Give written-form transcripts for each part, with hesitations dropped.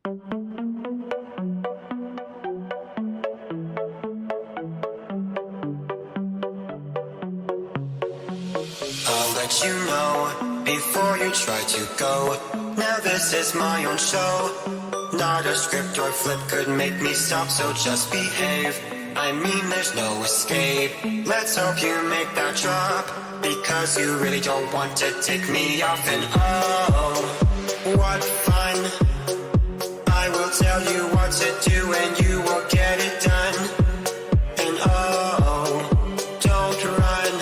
I'll let you know before you try to go. Now this is my own show. Not a script or flip could make me stop, so just behave. I mean there's no escape. Let's hope you make that drop, because you really don't want to take me off. And oh, what fun. I will tell you what to do and you will get it done. And oh, don't run.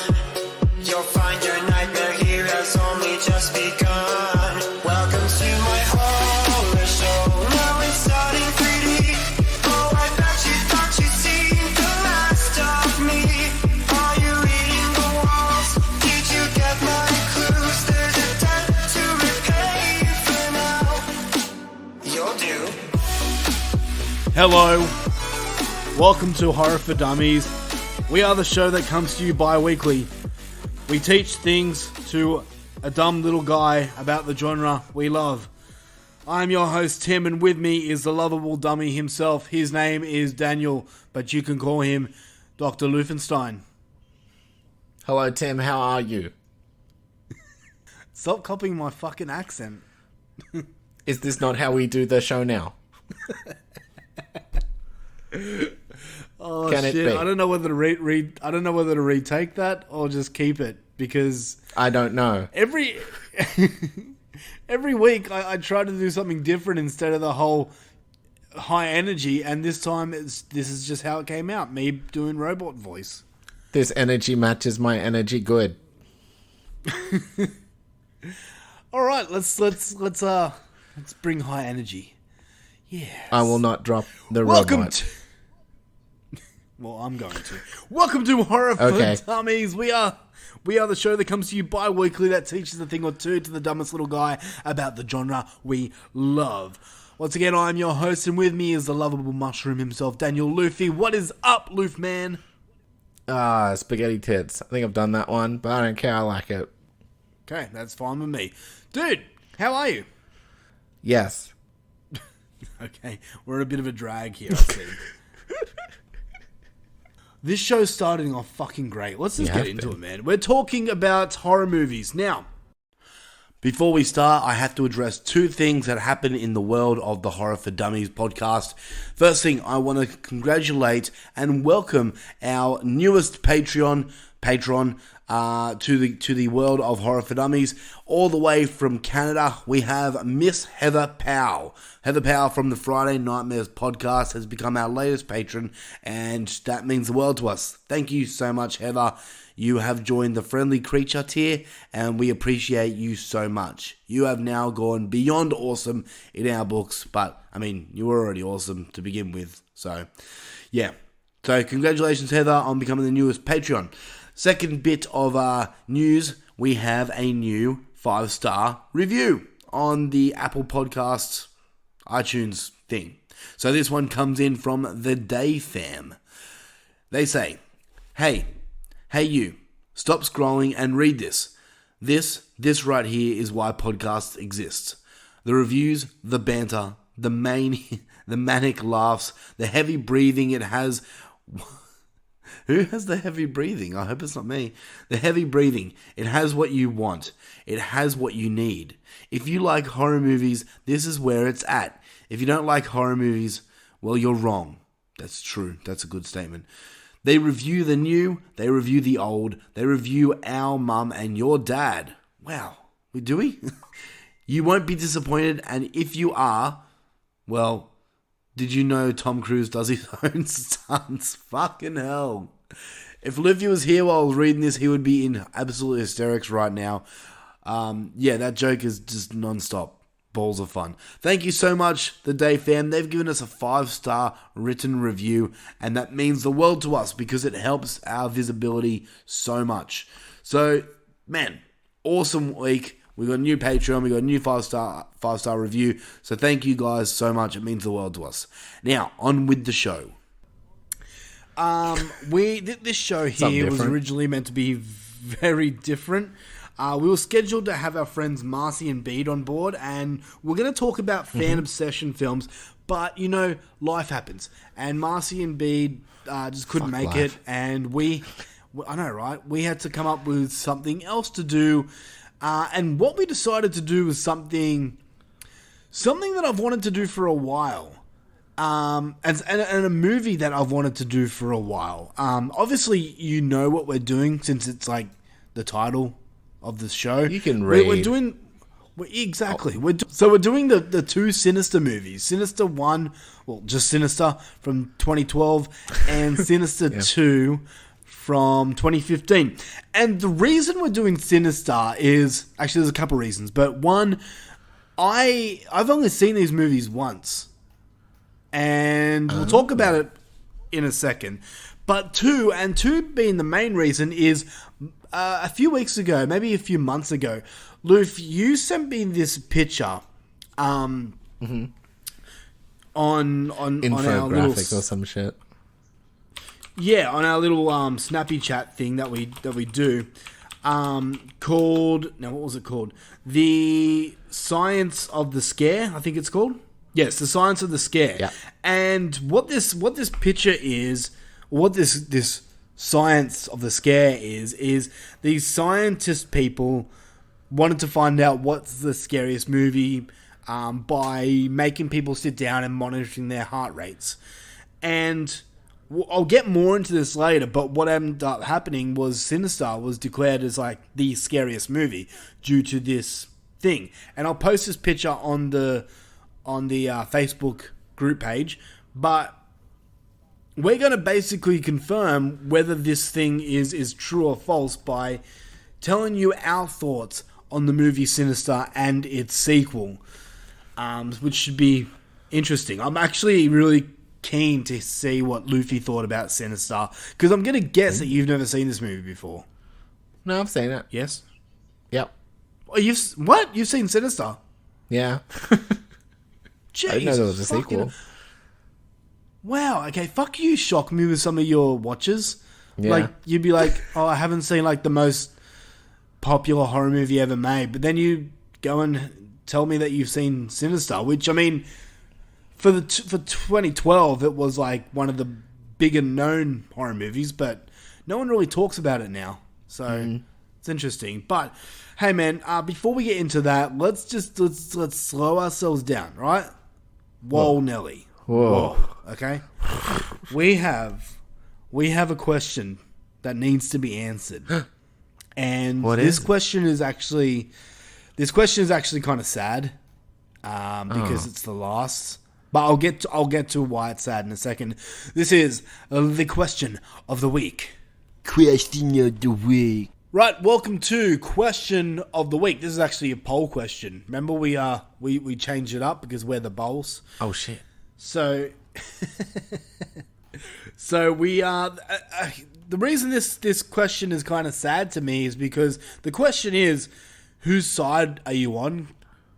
You'll find your nightmare here has only just begun. Welcome to my horror show. Now it's starting 3D. Oh, I bet you thought you'd seen the last of me. Are you reading the walls? Did you get my clues? There's a debt to repay for now. You'll do. Hello, welcome to Horror for Dummies. We are the show that comes to you bi-weekly. We teach things to a dumb little guy about the genre we love. I'm your host Tim, and with me is the lovable dummy himself. His name is Daniel, but you can call him Dr. Lufenstein. Hello, Tim. How are you? Stop copying my fucking accent. Is this not how we do the show now? Oh Can it shit! be? I don't know whether to I don't know whether to retake that or just keep it, because I don't know. every week I try to do something different instead of the whole high energy, and this time this is just how it came out. Me doing robot voice. This energy matches my energy good. All right, let's bring high energy. Yeah. I will not drop the Welcome robot. to. Well, I'm going to. Welcome to Horror for Dummies. We are the show that comes to you bi-weekly that teaches a thing or two to the dumbest little guy about the genre we love. Once again, I'm your host, and with me is the lovable mushroom himself, Daniel Luffy. What is up, Loof man? Spaghetti tits. I think I've done that one, but I don't care. I like it. Okay, that's fine with me. Dude, how are you? Yes. Okay, we're in a bit of a drag here, I see. This show's starting off fucking great. Let's just get into it, man. We're talking about horror movies. Now, before we start, I have to address two things that happen in the world of the Horror for Dummies podcast. First thing, I want to congratulate and welcome our newest patron to the world of Horror for Dummies. All the way from Canada, we have Miss Heather Powell. Heather Powell from the Friday Nightmares podcast has become our latest patron, and that means the world to us. Thank you so much, Heather. You have joined the friendly creature tier, and we appreciate you so much. You have now gone beyond awesome in our books, but, I mean, you were already awesome to begin with. So, yeah. So, congratulations, Heather, on becoming the newest Patreon. Second bit of news, we have a new 5-star review on the Apple Podcasts iTunes thing. So this one comes in from the Day Fam. They say, Hey you, stop scrolling and read this. This right here is why podcasts exist. The reviews, the banter, the manic laughs, the heavy breathing it has. Who has the heavy breathing? I hope it's not me. The heavy breathing. It has what you want. It has what you need. If you like horror movies, this is where it's at. If you don't like horror movies, well, you're wrong. That's true. That's a good statement. They review the new. They review the old. They review our mum and your dad. Wow. Do we? You won't be disappointed, and if you are, well, did you know Tom Cruise does his own stunts? Fucking hell. If Olivia was here while I was reading this, he would be in absolute hysterics right now. Yeah, that joke is just non-stop. Balls of fun. Thank you so much, the Day Fam. They've given us a 5-star written review, and that means the world to us because it helps our visibility so much. So, man, awesome week. We got a new Patreon. We got a new 5-star review. So thank you guys so much. It means the world to us. Now, on with the show. This show here was originally meant to be very different. We were scheduled to have our friends Marcy and Bede on board, and we're going to talk about fan obsession films. But, life happens. And Marcy and Bede just couldn't make life. it, and I know, right? We had to come up with something else to do. And what we decided to do was something that I've wanted to do for a while. And a movie that I've wanted to do for a while. Obviously, you know what we're doing since it's like the title of the show. You can read. We're doing We're doing the two Sinister movies. Sinister 1, well, just Sinister from 2012, and Sinister 2 from 2015. And the reason we're doing Sinister is, actually there's a couple reasons, but one, I've only seen these movies once. And we'll talk about it in a second. But two being the main reason is a few weeks ago, maybe a few months ago, Loof, you sent me this picture on our little or some shit. Yeah, on our little snappy chat thing that we do, called, now what was it called? The Science of the Scare, I think it's called. Yes, the Science of the Scare. Yeah. And what this picture is, what this Science of the Scare is these scientist people wanted to find out what's the scariest movie by making people sit down and monitoring their heart rates. And I'll get more into this later, but what ended up happening was Sinister was declared as like the scariest movie due to this thing. And I'll post this picture on the Facebook group page, but we're going to basically confirm whether this thing is true or false by telling you our thoughts on the movie Sinister and its sequel, which should be interesting. I'm actually really keen to see what Luffy thought about Sinister, because I'm going to guess that you've never seen this movie before. No, I've seen it. Yes? Yep. Oh, You've seen Sinister? Yeah. Jeez, I didn't know there was a sequel. Wow, okay, fuck you, shock me with some of your watches. Yeah. Like, you'd be like, oh, I haven't seen, like, the most popular horror movie ever made. But then you go and tell me that you've seen Sinister, which, I mean, for 2012, it was, like, one of the bigger known horror movies, but no one really talks about it now. So, it's interesting. But, hey, man, before we get into that, let's slow ourselves down, right? Whoa, Nelly. Whoa. Okay? We have a question that needs to be answered. And this question is actually kind of sad, because it's the last. But I'll get to why it's sad in a second. This is the question of the week. Question of the week. Right, welcome to question of the week. This is actually a poll question. Remember we changed it up because we're the bowls. Oh shit. So we are. The reason this question is kind of sad to me is because the question is, whose side are you on,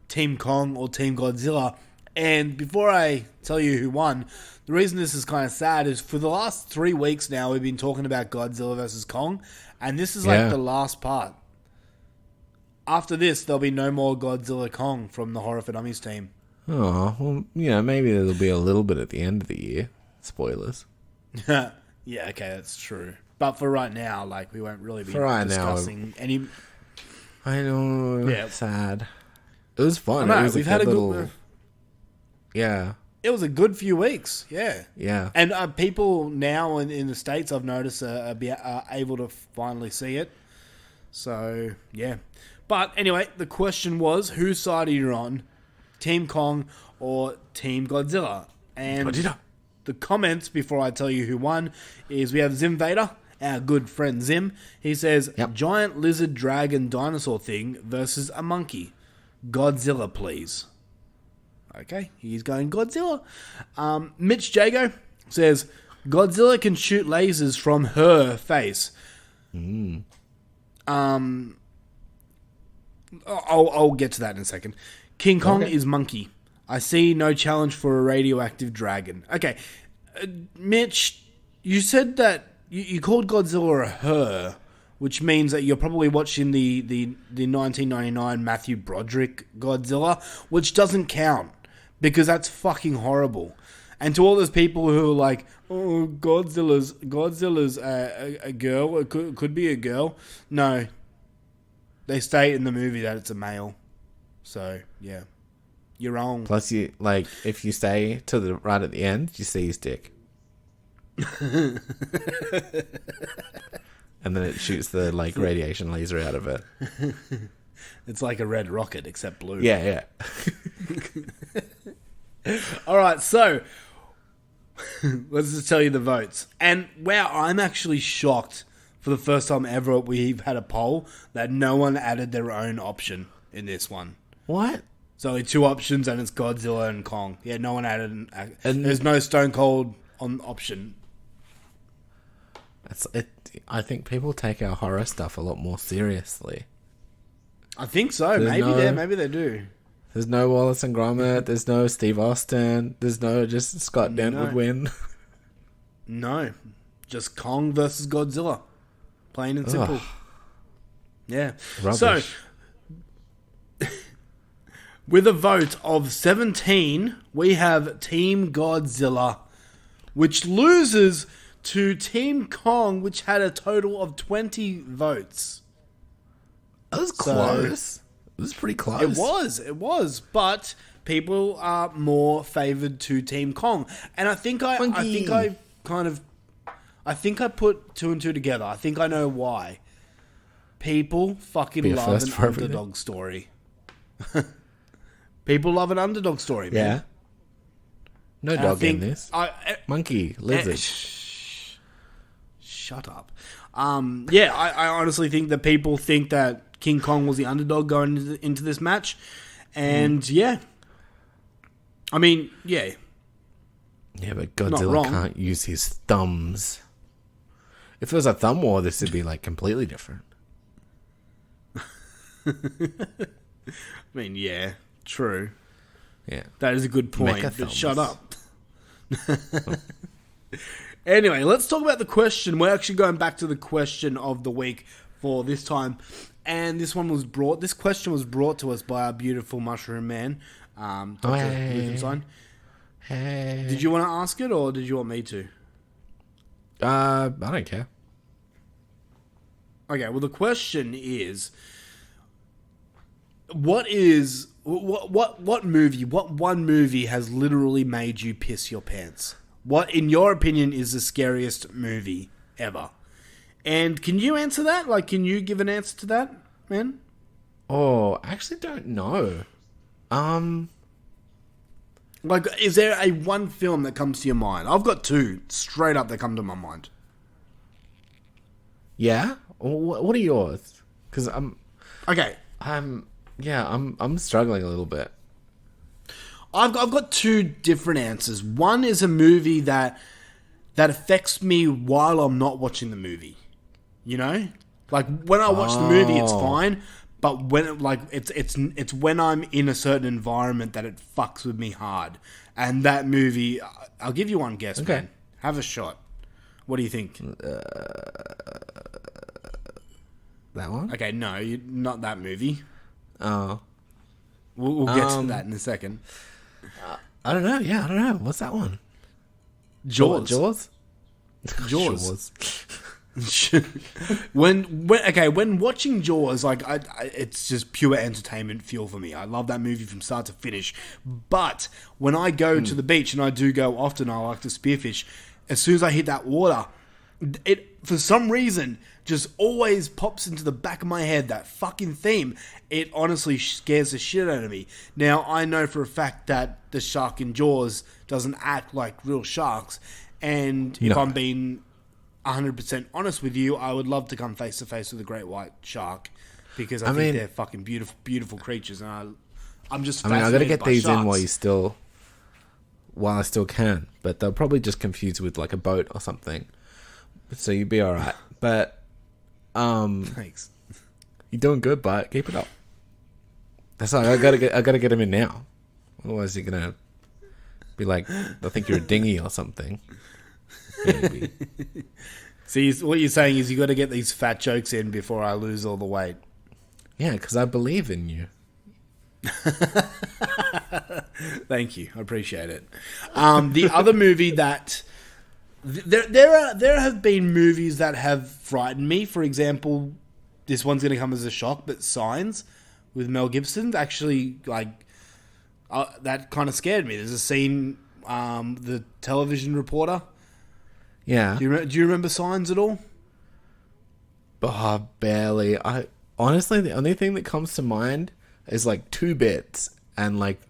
Team Kong or Team Godzilla? And before I tell you who won, the reason this is kind of sad is for the last 3 weeks now we've been talking about Godzilla versus Kong, and this is like the last part. After this, there'll be no more Godzilla Kong from the Horror for Dummies team. Oh, well, maybe there'll be a little bit at the end of the year. Spoilers. Yeah, okay, that's true. But for right now, like, we won't really be discussing any... I know. Yeah. Sad. It was fun. I know, it was we've had a little... good... Yeah. It was a good few weeks, yeah. Yeah. And people now in the States, I've noticed, are able to finally see it. So, yeah. But anyway, the question was, whose side are you on? Team Kong or Team Godzilla? And Godzilla. The comments, before I tell you who won, is we have Zim Vader, our good friend Zim. He says, giant lizard dragon dinosaur thing versus a monkey. Godzilla, please. Okay, he's going Godzilla. Mitch Jago says, Godzilla can shoot lasers from her face. I'll get to that in a second. King Kong is monkey. I see no challenge for a radioactive dragon. Okay, Mitch, you said that you called Godzilla a her. which means that you're probably watching the 1999 Matthew Broderick Godzilla, which doesn't count because that's fucking horrible. And to all those people who are like, oh, Godzilla's a girl, it could be a girl. No, they state in the movie that it's a male. So yeah, you're wrong. Plus, if you stay to the right at the end, you see his dick. And then it shoots the radiation laser out of it. It's like a red rocket, except blue. Yeah. All right, so let's just tell you the votes. And wow, I'm actually shocked for the first time ever we've had a poll that no one added their own option in this one. What? It's only two options, and it's Godzilla and Kong. Yeah, no one added. And there's no Stone Cold on option. I think people take our horror stuff a lot more seriously. I think so. Maybe they do. There's no Wallace and Gromit. There's no Steve Austin. There's no just Scott Dent would win. No, just Kong versus Godzilla, plain and simple. Ugh. Yeah. Rubbish. So, with a vote of 17, we have Team Godzilla, which loses to Team Kong, which had a total of 20 votes. That was close. It was pretty close. It was. But people are more favoured to Team Kong. And I think I put two and two together. I think I know why. People fucking love an underdog story. People love an underdog story, man. Yeah. No dog in this. Monkey, lizard. Shut up. I honestly think that people think that King Kong was the underdog going into this match. And yeah. I mean, yeah. Yeah, but Godzilla can't use his thumbs. If it was a thumb war, this would be completely different. I mean, yeah, true. Yeah. That is a good point. But shut up. Anyway, let's talk about the question. We're actually going back to the question of the week for this time. And this question was brought to us by our beautiful mushroom man, Dr. Ruthenstein. Hey. Did you want to ask it or did you want me to? I don't care. Okay, well the question is, what one movie has literally made you piss your pants? What, in your opinion, is the scariest movie ever? And can you answer that? Can you give an answer to that, man? Oh, I actually don't know. Is there a one film that comes to your mind? I've got two straight up that come to my mind. Yeah? What are yours? Because okay. I'm struggling a little bit. I've got two different answers. One is a movie that affects me while I'm not watching the movie. You know, when I watch the movie, it's fine. But when it's when I'm in a certain environment that it fucks with me hard. And that movie, I'll give you one guess. Okay, man. Have a shot. What do you think? That one? Okay, no, not that movie. Oh, we'll get to that in a second. I don't know. Yeah, I don't know. What's that one? Jaws. Jaws. When watching Jaws, it's just pure entertainment fuel for me. I love that movie from start to finish. But when I go to the beach, and I do go often, I like to spearfish. As soon as I hit that water, it for some reason just always pops into the back of my head, that fucking theme. It honestly scares the shit out of me. Now, I know for a fact that the shark in Jaws doesn't act like real sharks. And if I'm being 100% honest with you, I would love to come face to face with a great white shark. Because I think they're fucking beautiful, beautiful creatures. And I'm just fascinated I got to get these sharks. in while I still can. But they'll probably just confuse with a boat or something. So you'd be alright. But thanks. You're doing good, but keep it up. That's all. I gotta get him in now. Otherwise, you're gonna be like, I think you're a dinghy or something. Maybe. See, what you're saying is you got to get these fat jokes in before I lose all the weight. Yeah, because I believe in you. Thank you. I appreciate it. The other movie that... There have been movies that have frightened me. For example, this one's going to come as a shock, but Signs with Mel Gibson actually, that kind of scared me. There's a scene, the television reporter. Yeah. Do you remember Signs at all? Oh, barely. Honestly, the only thing that comes to mind is like two bits, and like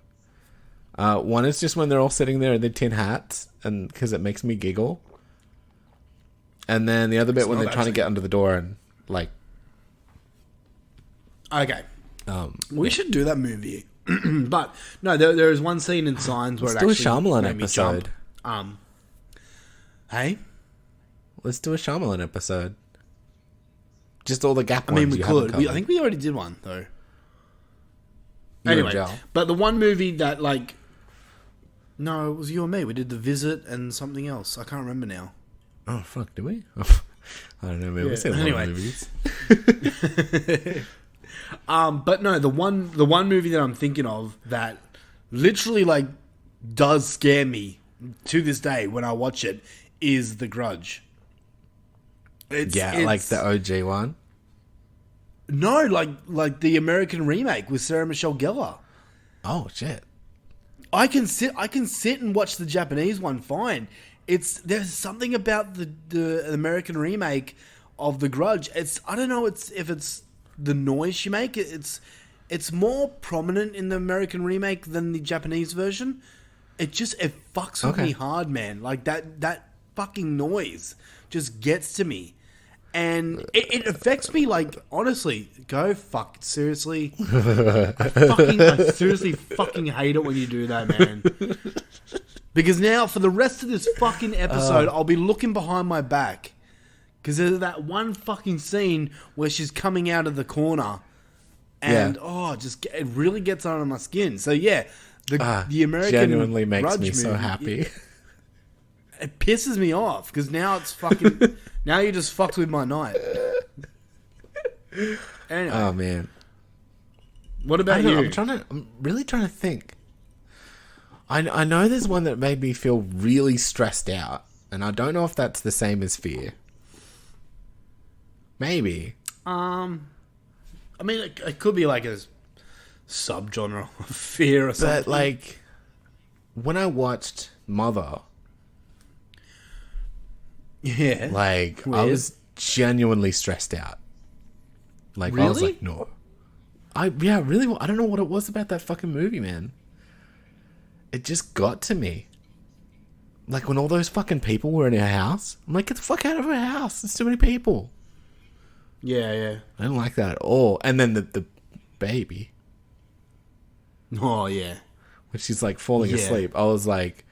one is just when they're all sitting there in their tin hats, and because it makes me giggle, and then the other bit when they're trying to get under the door and like. Okay, we should do that movie, but no, there is one scene in Signs where let's do a Shyamalan episode. Hey, let's do a Shyamalan episode. Just all the gap ones. I mean, we could. I think we already did one though. Anyway, but the one movie that no, it was you and me. We did The Visit and something else. I can't remember now. Oh fuck, did we? I don't know. Man. We said a lot of movies. But no, the one movie that I'm thinking of that literally does scare me to this day when I watch it is The Grudge. It's like the OG one. No, like the American remake with Sarah Michelle Gellar. Oh shit! I can sit and watch the Japanese one fine. There's something about the American remake of The Grudge. I don't know if it's the noise she make. It's more prominent in the American remake than the Japanese version. It fucks with me hard, man. Like that fucking noise just gets to me. And it affects me, honestly, go fuck, seriously. I seriously fucking hate it when you do that, man. Because now, for the rest of this fucking episode, I'll be looking behind my back. Because there's that one fucking scene where she's coming out of the corner. And, it really gets under my skin. So, yeah, the American genuinely makes Grudge me so happy. It pisses me off, because now it's fucking... Now you just fucked with my night. Anyway. Oh man. What about you? I'm really trying to think. I know there's one that made me feel really stressed out, and I don't know if that's the same as fear. Maybe. I mean, it could be like a subgenre of fear or something. But when I watched Mother. Yeah. Weird. I was genuinely stressed out. Really? I was like, no. Really, I don't know what it was about that fucking movie, man. It just got to me. When all those fucking people were in her house, I'm like, get the fuck out of her house. There's too many people. Yeah. I didn't like that at all. And then the baby. Oh, yeah. When she's falling asleep, I was like,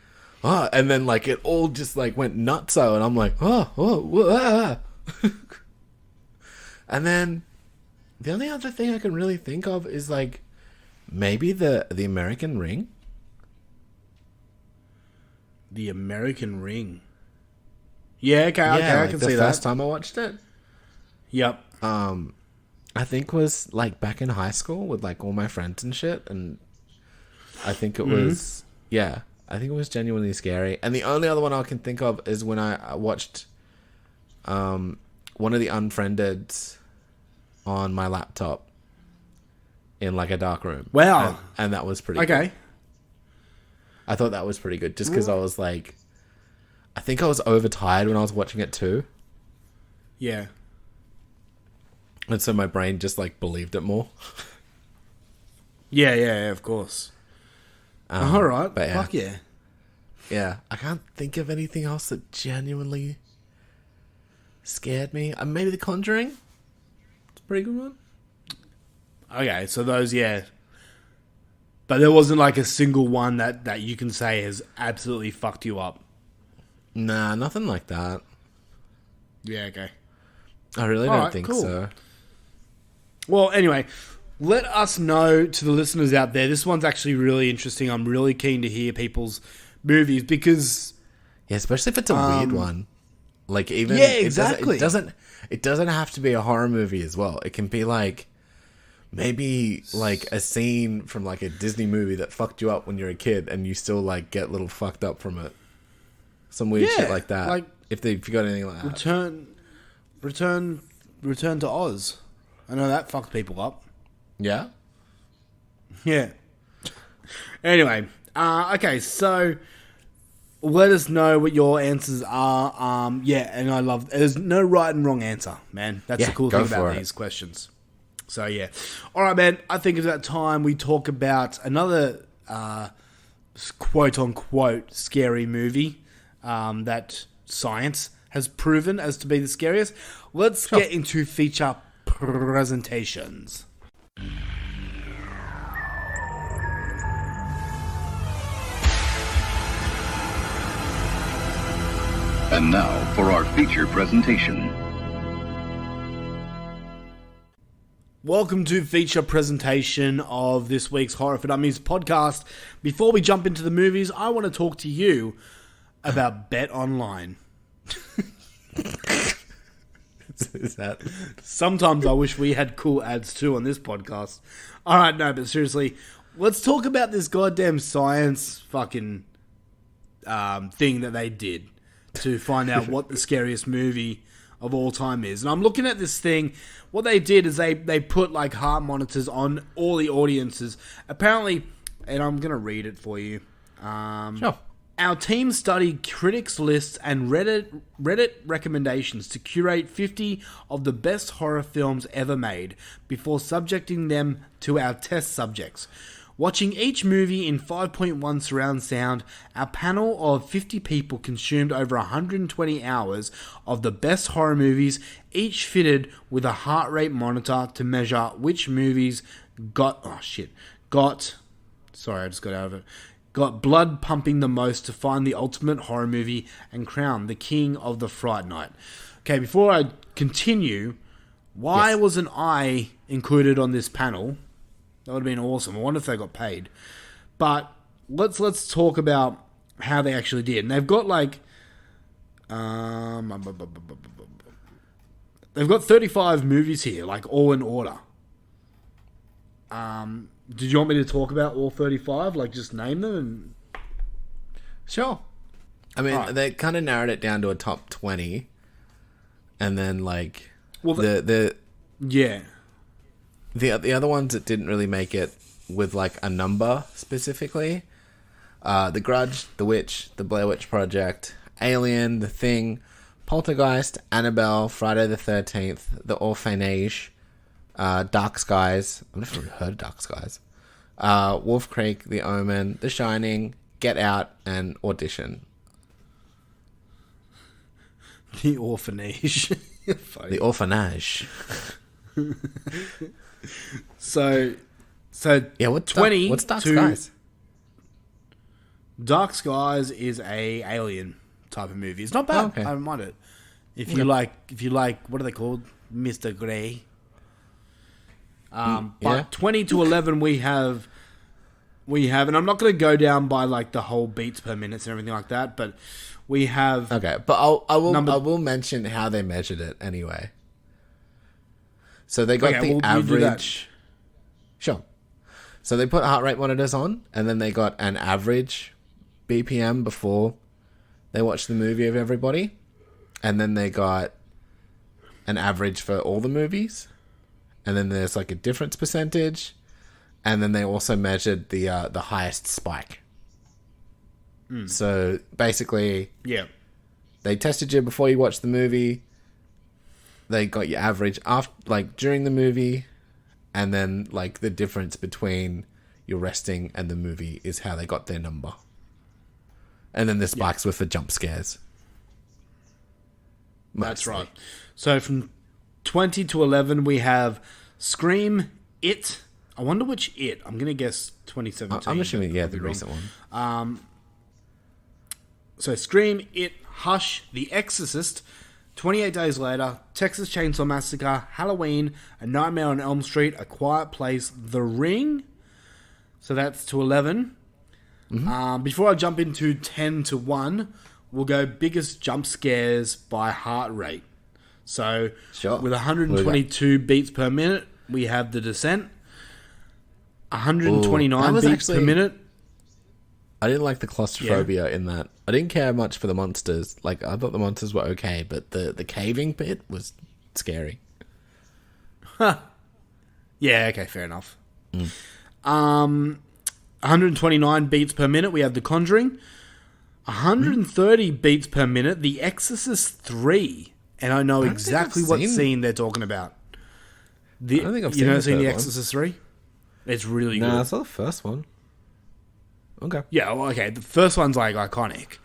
oh, and then it all just went nutso, and I'm like, oh. And then the only other thing I can really think of is maybe the American Ring. The American Ring. Yeah, okay, I can see that. The first time I watched it. Yep. I think was back in high school with all my friends and shit, and I think it was I think it was genuinely scary. And the only other one I can think of is when I watched one of the Unfriendeds on my laptop in a dark room. Wow. And that was pretty good. I thought that was pretty good just because I was I think I was overtired when I was watching it too. Yeah. And so my brain just believed it more. Yeah, of course. All right, but fuck yeah. Yeah, I can't think of anything else that genuinely scared me. Maybe The Conjuring. It's a pretty good one. Okay, so those, yeah. But there wasn't a single one that you can say has absolutely fucked you up. Nah, nothing like that. Yeah, okay. I really don't think so. Well, anyway, let us know to the listeners out there. This one's actually really interesting. I'm really keen to hear people's movies because, Yeah, especially if it's a weird one. Like even Yeah, exactly. It doesn't have to be a horror movie as well. It can be like maybe like a scene from like a Disney movie that fucked you up when you're a kid, and you still like get a little fucked up from it. Some weird shit like that. Like if you got anything like that. Return to Oz. I know that fucked people up. Yeah. Yeah. Anyway, okay, so let us know what your answers are. Yeah, and I love. There's no right and wrong answer, man. That's the cool thing about these questions. So yeah, all right, man. I think it's about time we talk about another quote unquote scary movie that science has proven as to be the scariest. Let's get into feature presentations. And now for our feature presentation. Welcome to feature presentation of this week's Horror for Dummies podcast. Before we jump into the movies, I want to talk to you about Bet Online. Is that? Sometimes I wish we had cool ads too on this podcast. All right, no, but seriously, let's talk about this goddamn science fucking thing that they did to find out what the scariest movie of all time is. And I'm looking at this thing. What they did is they put like heart monitors on all the audiences. Apparently, and I'm going to read it for you. Sure. Our team studied critics' lists and Reddit recommendations to curate 50 of the best horror films ever made before subjecting them to our test subjects. Watching each movie in 5.1 surround sound, our panel of 50 people consumed over 120 hours of the best horror movies, each fitted with a heart rate monitor to measure which movies got blood pumping the most to find the ultimate horror movie and crown the king of the Fright Night. Okay, before I continue, why wasn't I included on this panel? That would have been awesome. I wonder if they got paid. But let's talk about how they actually did. And they've got like they've got 35 movies here, like all in order. Did you want me to talk about all 35? Like just name them? And... Sure. I mean, they kind of narrowed it down to a top 20. And then like the other ones that didn't really make it with like a number specifically, The Grudge, The Witch, The Blair Witch Project, Alien, The Thing, Poltergeist, Annabelle, Friday the 13th, The Orphanage, Dark Skies. I've never really heard of Dark Skies. Wolf Creek, The Omen, The Shining, Get Out, and Audition. The Orphanage. The Orphanage. So yeah, what's Dark Skies? Dark Skies is a alien type of movie. It's not bad. Okay. I don't mind it. If you like, what are they called? Mr. Grey. But 20 to 11 we have, and I'm not going to go down by like the whole beats per minute and everything like that, but we have. Okay, but I will mention how they measured it anyway. So they got average. Sure. So they put heart rate monitors on, and then they got an average BPM before they watched the movie of everybody, and then they got an average for all the movies, and then there's like a difference percentage, and then they also measured the highest spike. So basically, they tested you before you watched the movie. They got your average after, like during the movie, and then like the difference between your resting and the movie is how they got their number. And then the spikes were for jump scares. That's right. So from 20 to 11 we have Scream, It. I wonder which It. I'm going to guess 2017. I'm assuming, the recent one. So Scream, It, Hush, The Exorcist, 28 Days Later, Texas Chainsaw Massacre, Halloween, A Nightmare on Elm Street, A Quiet Place, The Ring. So that's to 11. Mm-hmm. Before I jump into 10 to 1, we'll go biggest jump scares by heart rate. So Sure. with 122 beats per minute, we have The Descent. 129 was beats actually- per minute. I didn't like the claustrophobia in that. I didn't care much for the monsters. Like, I thought the monsters were okay, but the caving bit was scary. Yeah, okay, fair enough. 129 beats per minute, we have The Conjuring. 130 beats per minute, The Exorcist 3. And I know exactly what seen- scene they're talking about. I don't think I've you seen know the third The one. Exorcist 3? It's really Nah, I good. saw the first one. Okay. Yeah, well, okay, the first one's like iconic.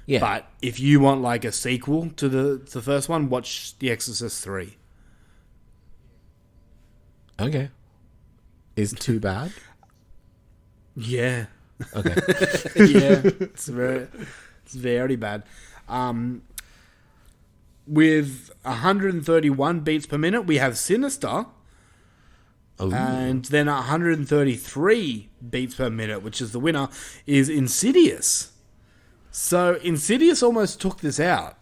Yeah. But if you want like a sequel to the first one, watch The Exorcist 3. Okay. Is too bad? Yeah. Okay. Yeah, it's very bad. With 131 beats per minute, we have Sinister, Oh. and then 133 beats per minute, which is the winner, is Insidious. So Insidious almost took this out,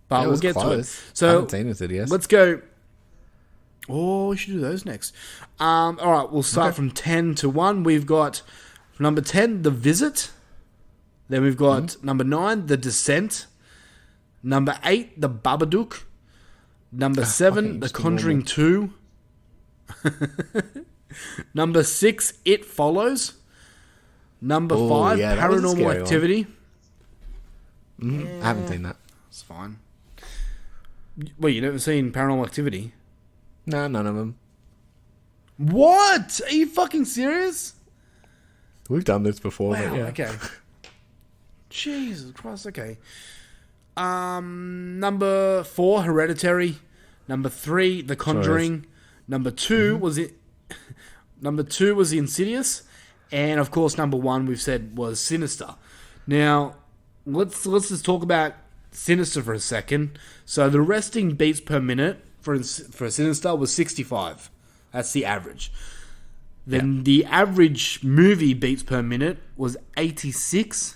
but It we'll was get close. to it. I So haven't seen Insidious. let's go. Oh, we should do those next. All right, we'll start from 10 to 1. We've got number 10, The Visit. Then we've got number 9, The Descent. Number 8, The Babadook. Number 7, fucking The just Conjuring 2. Number 6, It Follows. Number Oh, 5, yeah, that was a Paranormal scary one. Activity. I haven't seen that. It's fine. Wait, you never seen Paranormal Activity? No, none of them. What? Are you fucking serious? We've done this before. Wow, but yeah. okay. Jesus Christ, okay. Number 4, Hereditary. Number 3, The Conjuring. Number 2 was it. Number 2 was Insidious, and of course, number 1 we've said was Sinister. Now, let's just talk about Sinister for a second. So the resting beats per minute for Sinister was 65. That's the average. Then the average movie beats per minute was 86.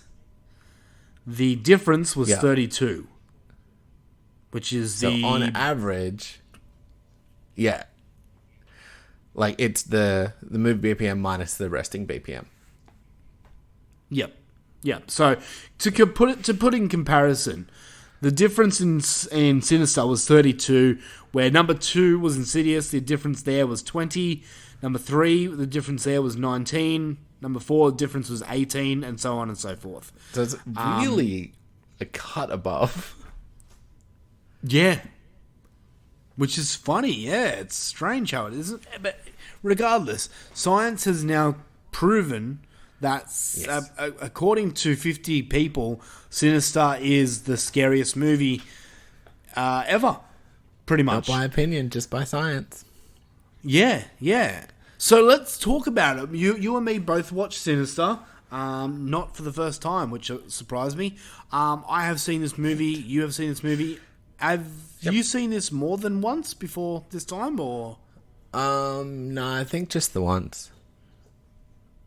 The difference was 32, which is So the on average, yeah. Like, it's the movie BPM minus the resting BPM. Yep. So to put in comparison, the difference in Sinister was 32, where number 2 was Insidious. The difference there was 20. Number 3, the difference there was 19. Number 4, the difference was 18, and so on and so forth. So it's really a cut above. Yeah. Which is funny, yeah. It's strange how it is. But regardless, science has now proven that, according to 50 people, Sinister is the scariest movie ever. Pretty much. Not by opinion, just by science. Yeah. So let's talk about it. You and me both watched Sinister, not for the first time, which surprised me. I have seen this movie. You have seen this movie. Have you seen this more than once before this time, or? No, I think just the once.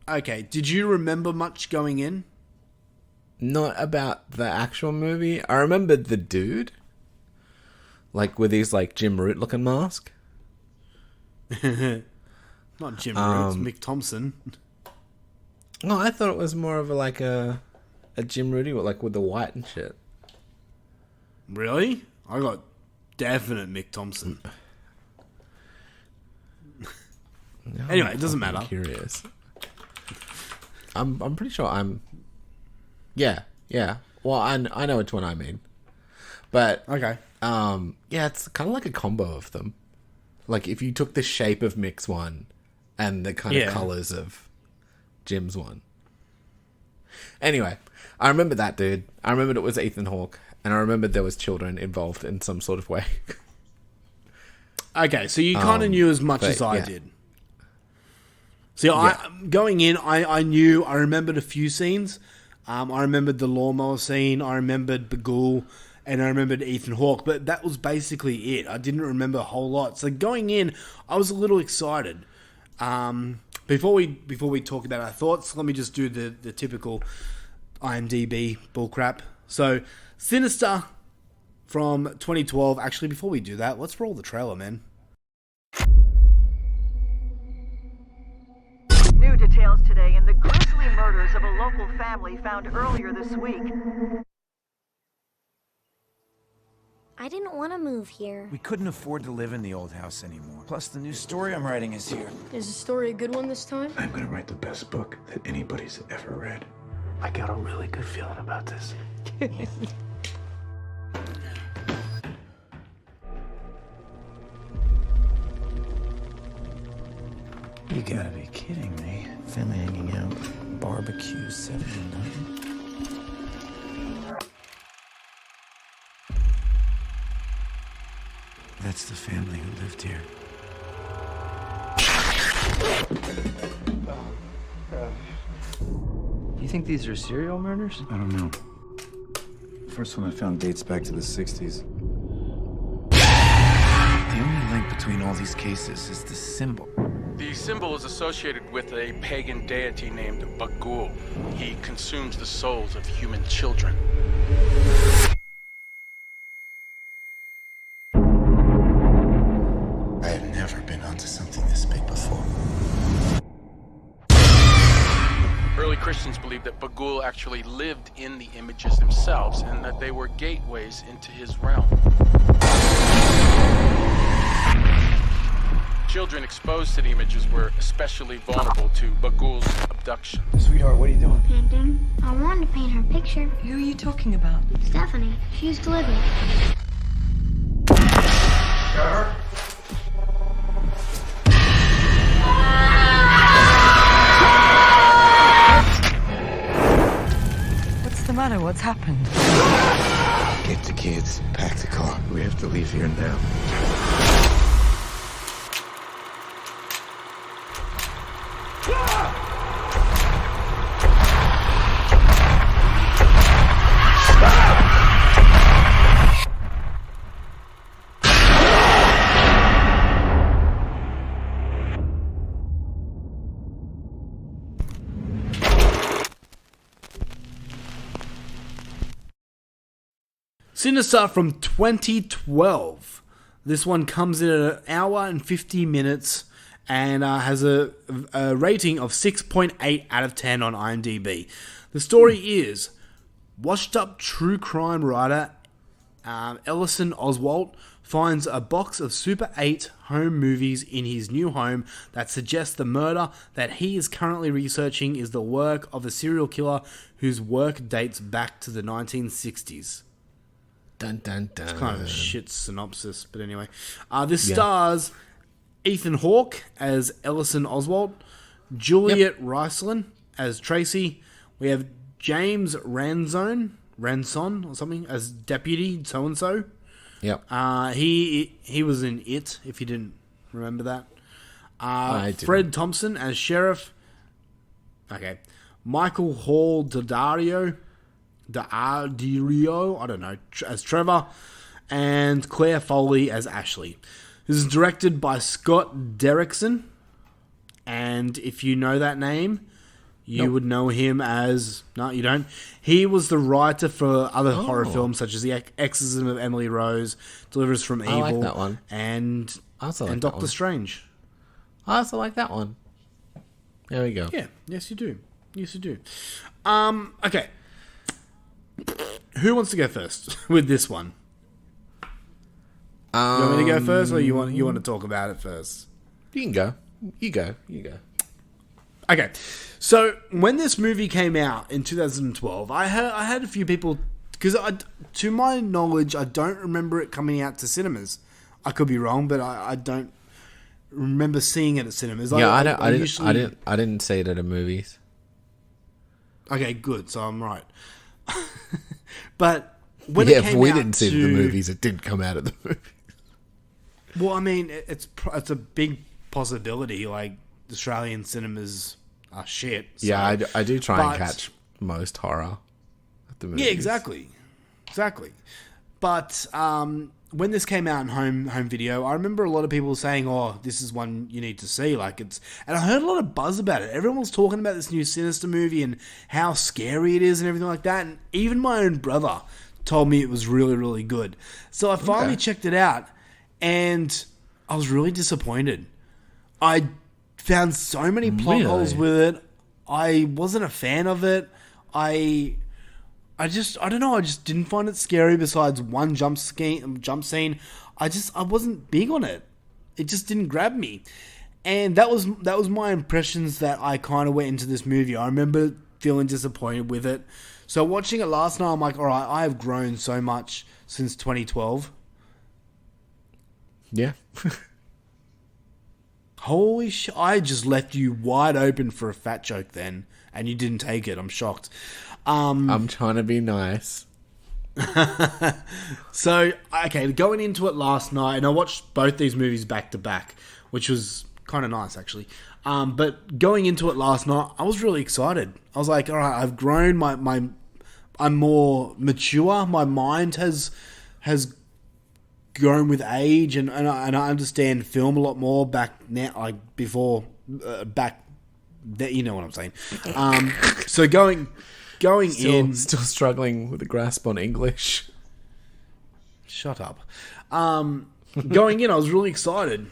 Okay. Did you remember much going in? Not about the actual movie. I remembered the dude. Like, with his, like, Jim Root looking mask. Not Jim Root, it's Mick Thompson. No, I thought it was more of a Jim Rudy, like, with the white and shit. Really? I got definite Mick Thompson. Anyway, it doesn't matter. I'm curious. I'm pretty sure I'm... Yeah. Well, I know which one I mean. But... Okay. Yeah, it's kind of like a combo of them. Like, if you took the shape of Mick's one and the kind of colors of Jim's one. Anyway, I remember that dude. I remembered it was Ethan Hawke, and I remembered there was children involved in some sort of way. Okay, so you kind of knew as much as I did. See, going in, I remembered a few scenes. I remembered the lawnmower scene. I remembered Bagul. And I remembered Ethan Hawke, but that was basically it. I didn't remember a whole lot. So going in, I was a little excited. Before we talk about our thoughts, let me just do the typical IMDb bullcrap. So, Sinister from 2012. Actually, before we do that, let's roll the trailer, man. New details today in the grisly murders of a local family found earlier this week. I didn't want to move here. We couldn't afford to live in the old house anymore. Plus, the new story I'm writing is here. Is the story a good one this time? I'm gonna write the best book that anybody's ever read. I got a really good feeling about this. You gotta be kidding me. Family hanging out. Barbecue 79. That's the family who lived here. You think these are serial murders? I don't know. First one I found dates back to the 60s. The only link between all these cases is the symbol. The symbol is associated with a pagan deity named Bagul. He consumes the souls of human children. I have never been onto something this big before. Early Christians believed that Bagul actually lived in the images themselves and that they were gateways into his realm. Children exposed to the images were especially vulnerable to Bagul's abduction. Sweetheart, what are you doing? Painting. I wanted to paint her picture. Who are you talking about? Stephanie. She used to live here. Got her? What's the matter? What's happened? Get the kids, pack the car. We have to leave here now. Sinister from 2012. This one comes in at 1 hour and 50 minutes and has a rating of 6.8 out of 10 on IMDb. The story is washed up true crime writer Ellison Oswalt finds a box of Super 8 home movies in his new home that suggests the murder that he is currently researching is the work of a serial killer whose work dates back to the 1960s. Dun, dun, dun. It's kind of a shit synopsis, but anyway. This stars Ethan Hawke as Ellison Oswalt, Juliet Ricelin as Tracy. We have James Ranson or something as Deputy so-and-so. Yep. He was in It, if you didn't remember that. I didn't. Fred Thompson as Sheriff. Okay. Michael Hall D'Addario, I don't know, as Trevor, and Claire Foley as Ashley. This is directed by Scott Derrickson, and if you know that name, you would know him as... No, you don't. He was the writer for other horror films, such as The Exorcism of Emily Rose, Delivers from Evil, like that one. and Doctor Strange. I also like that one. There we go. Yeah, yes you do. Okay. Who wants to go first with this one? You want me to go first, or you want to talk about it first? You can go. You go. Okay, so when this movie came out in 2012, I had a few people, because to my knowledge, I don't remember it coming out to cinemas. I could be wrong, but I don't remember seeing it at cinemas. Yeah, I didn't see it at the movies. Okay, good. So I'm right. But when it came if we out didn't see the movies, it didn't come out of the movies. Well, I mean, it's a big possibility. Like, Australian cinemas are shit. So. Yeah, I do try and catch most horror at the movies. Yeah, exactly. But when this came out in home video, I remember a lot of people saying, "Oh, this is one you need to see." Like it's, and I heard a lot of buzz about it. Everyone was talking about this new Sinister movie and how scary it is and everything like that. And even my own brother told me it was really, really good. So I finally checked it out, and I was really disappointed. I found so many plot holes with it. I wasn't a fan of it. I don't know. I just didn't find it scary. Besides one jump scene, I wasn't big on it. It just didn't grab me, and that was my impressions that I kind of went into this movie. I remember feeling disappointed with it. So watching it last night, I'm like, all right, I have grown so much since 2012. Yeah. Holy shit! I just left you wide open for a fat joke then, and you didn't take it. I'm shocked. I'm trying to be nice. So, okay, going into it last night, and I watched both these movies back to back, which was kind of nice, actually. But going into it last night, I was really excited. I was like, all right, I've grown. I'm more mature. My mind has grown with age, and I understand film a lot more back now, like before, back. That, you know what I'm saying. So going in, still struggling with a grasp on English. Shut up. Going in, I was really excited.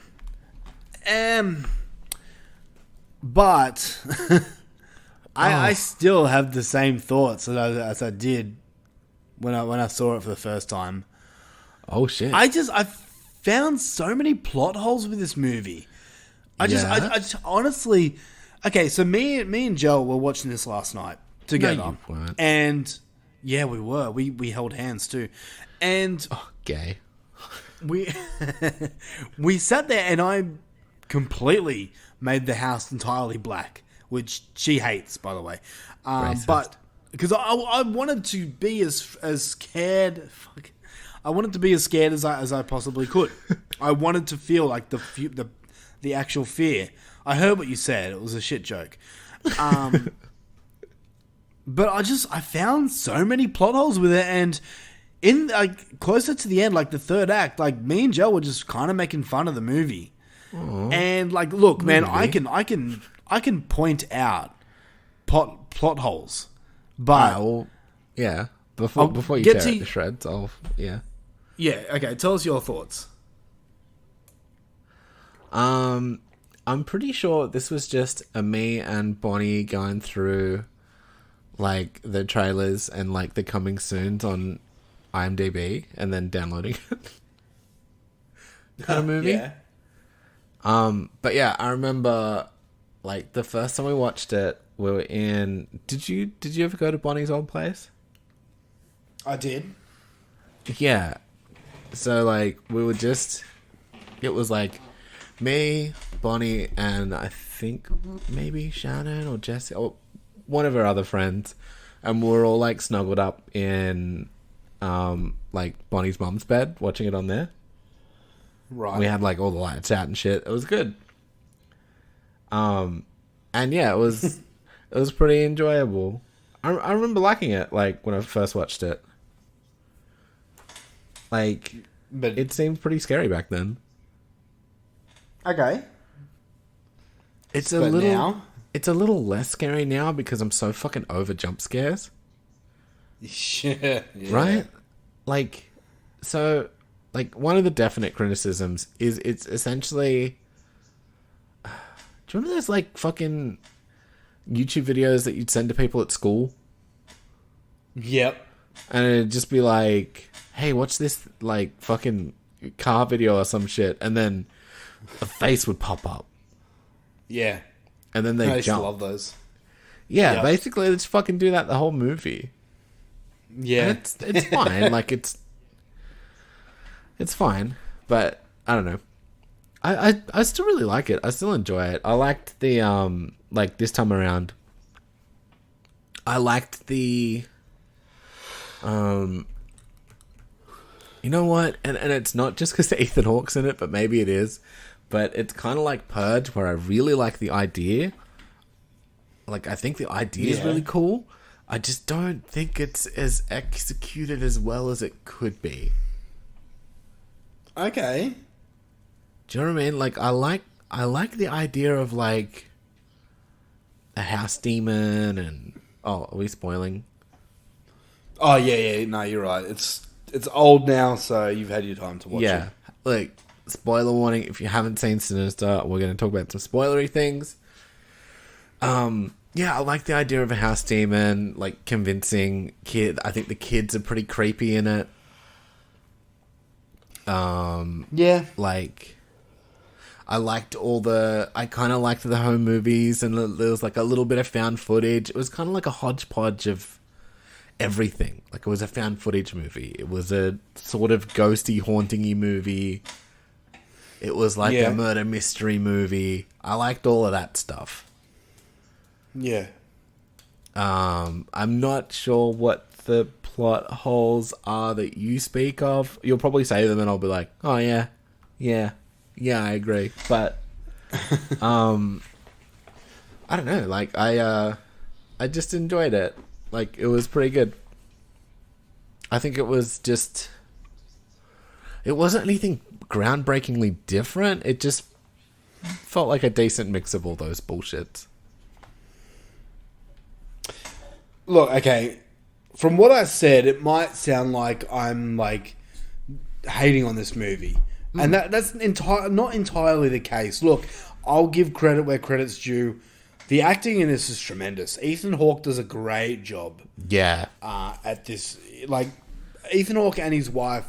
But I still have the same thoughts as I did when I saw it for the first time. Oh shit! I found so many plot holes with this movie. I just honestly. Okay, so me and Joel were watching this last night together. No, you weren't. And yeah, we were. We held hands too. And gay. We sat there, and I completely made the house entirely black, which she hates, by the way. But because I wanted to be as scared. I wanted to be as scared as I possibly could. I wanted to feel like the actual fear. I heard what you said. It was a shit joke. But I found so many plot holes with it, and in like closer to the end, like the third act, like me and Joe were just kind of making fun of the movie. Aww. And like, look, man, I can point out plot holes, but yeah. Before you tear it to shreds, yeah. Okay. Tell us your thoughts. I'm pretty sure this was just me and Bonnie going through like the trailers and like the coming soons on IMDb and then downloading it. Kind of movie. Yeah. But yeah, I remember like the first time we watched it, we were in. Did you ever go to Bonnie's old place? I did. Yeah. So like it was like me, Bonnie, and I think maybe Shannon or Jesse or one of her other friends, and we were all like snuggled up in like Bonnie's mum's bed watching it on there. Right. We had like all the lights out and shit. It was good. And yeah, it was pretty enjoyable. I remember liking it like when I first watched it. Like, but it seemed pretty scary back then. Okay. It's a little less scary now because I'm so fucking over jump scares. Yeah. Right? Like, so, like, one of the definite criticisms is it's essentially... Do you remember those, like, fucking YouTube videos that you'd send to people at school? Yep. And it'd just be like, hey, watch this, like, fucking car video or some shit. And then a face would pop up. Yeah. And then they I used jump. to love those. Yeah, basically, let's fucking do that the whole movie. Yeah. And it's fine. Like, it's fine. But, I don't know. I still really like it. I still enjoy it. I liked the, like, this time around. I liked the, you know what? And it's not just because Ethan Hawke's in it, but maybe it is. But it's kind of like Purge, where I really like the idea. Like, I think the idea is really cool. I just don't think it's as executed as well as it could be. Okay. Do you know what I mean? Like, I like the idea of, like, a house demon and... Oh, are we spoiling? Oh, yeah. No, you're right. It's old now, so you've had your time to watch it. Yeah. Like, spoiler warning, if you haven't seen Sinister, we're going to talk about some spoilery things. Yeah, I like the idea of a house demon, like, convincing kid. I think the kids are pretty creepy in it. Yeah. Like, I kind of liked the home movies, and there was, like, a little bit of found footage. It was kind of like a hodgepodge of everything. Like, it was a found footage movie. It was a sort of ghosty, haunting-y movie. It was like a murder mystery movie. I liked all of that stuff. Yeah. I'm not sure what the plot holes are that you speak of. You'll probably say them and I'll be like, oh yeah, I agree. But, I don't know. Like, I just enjoyed it. Like, it was pretty good. I think it was just... It wasn't anything groundbreakingly different. It just felt like a decent mix of all those bullshits. Look, okay, from what I said, it might sound like I'm, like, hating on this movie. And that's not entirely the case. Look, I'll give credit where credit's due. The acting in this is tremendous. Ethan Hawke does a great job. Yeah. At this. Like, Ethan Hawke and his wife,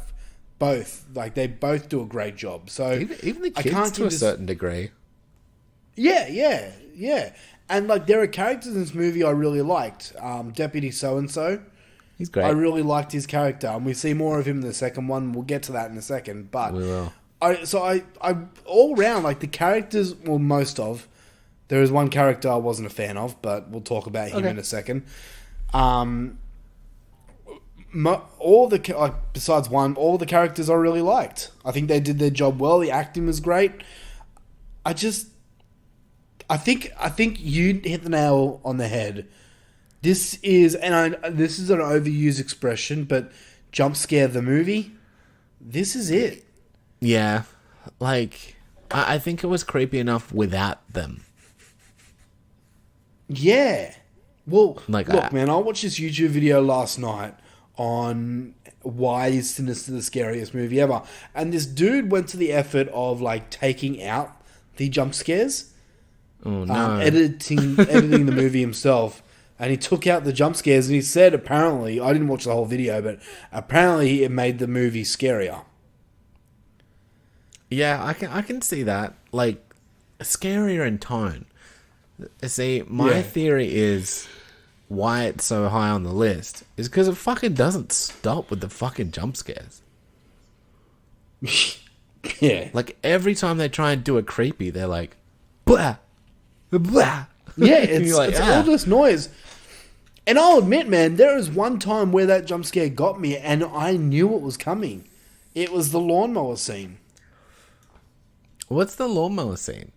both, like, they both do a great job. So even the kids to a certain degree. Yeah. And, like, there are characters in this movie I really liked. Deputy So-and-so. He's great. I really liked his character, and we see more of him in the second one. We'll get to that in a second. But we will. I all round, like, the characters, well, most of. There is one character I wasn't a fan of, but we'll talk about him in a second. Besides one, all the characters I really liked. I think they did their job well. The acting was great. I think you hit the nail on the head. This is this is an overused expression, but jump scare the movie. This is it. Yeah, like I think it was creepy enough without them. Yeah. Well, like, look, man, I watched this YouTube video last night on why is Sinister the scariest movie ever, and this dude went to the effort of, like, taking out the jump scares. Oh no! Editing the movie himself, and he took out the jump scares, and he said, apparently, I didn't watch the whole video, but apparently it made the movie scarier. Yeah, I can see that. Like, scarier in tone. See, my theory is why it's so high on the list is because it fucking doesn't stop with the fucking jump scares. Yeah. Like, every time they try and do a creepy, they're like, blah, blah. Yeah, it's all this noise. And I'll admit, man, there was one time where that jump scare got me, and I knew it was coming. It was the lawnmower scene. What's the lawnmower scene?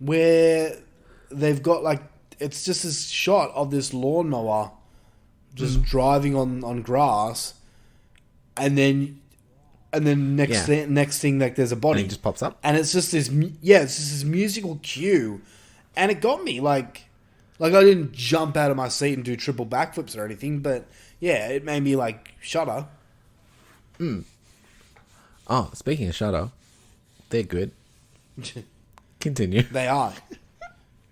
Where they've got, like, it's just this shot of this lawnmower just driving on grass, and then next thing, like, there's a body. And it just pops up? And it's just this, it's just this musical cue, and it got me, like I didn't jump out of my seat and do triple backflips or anything, but yeah, it made me, like, shudder. Oh, speaking of shudder, they're good. Continue. They are.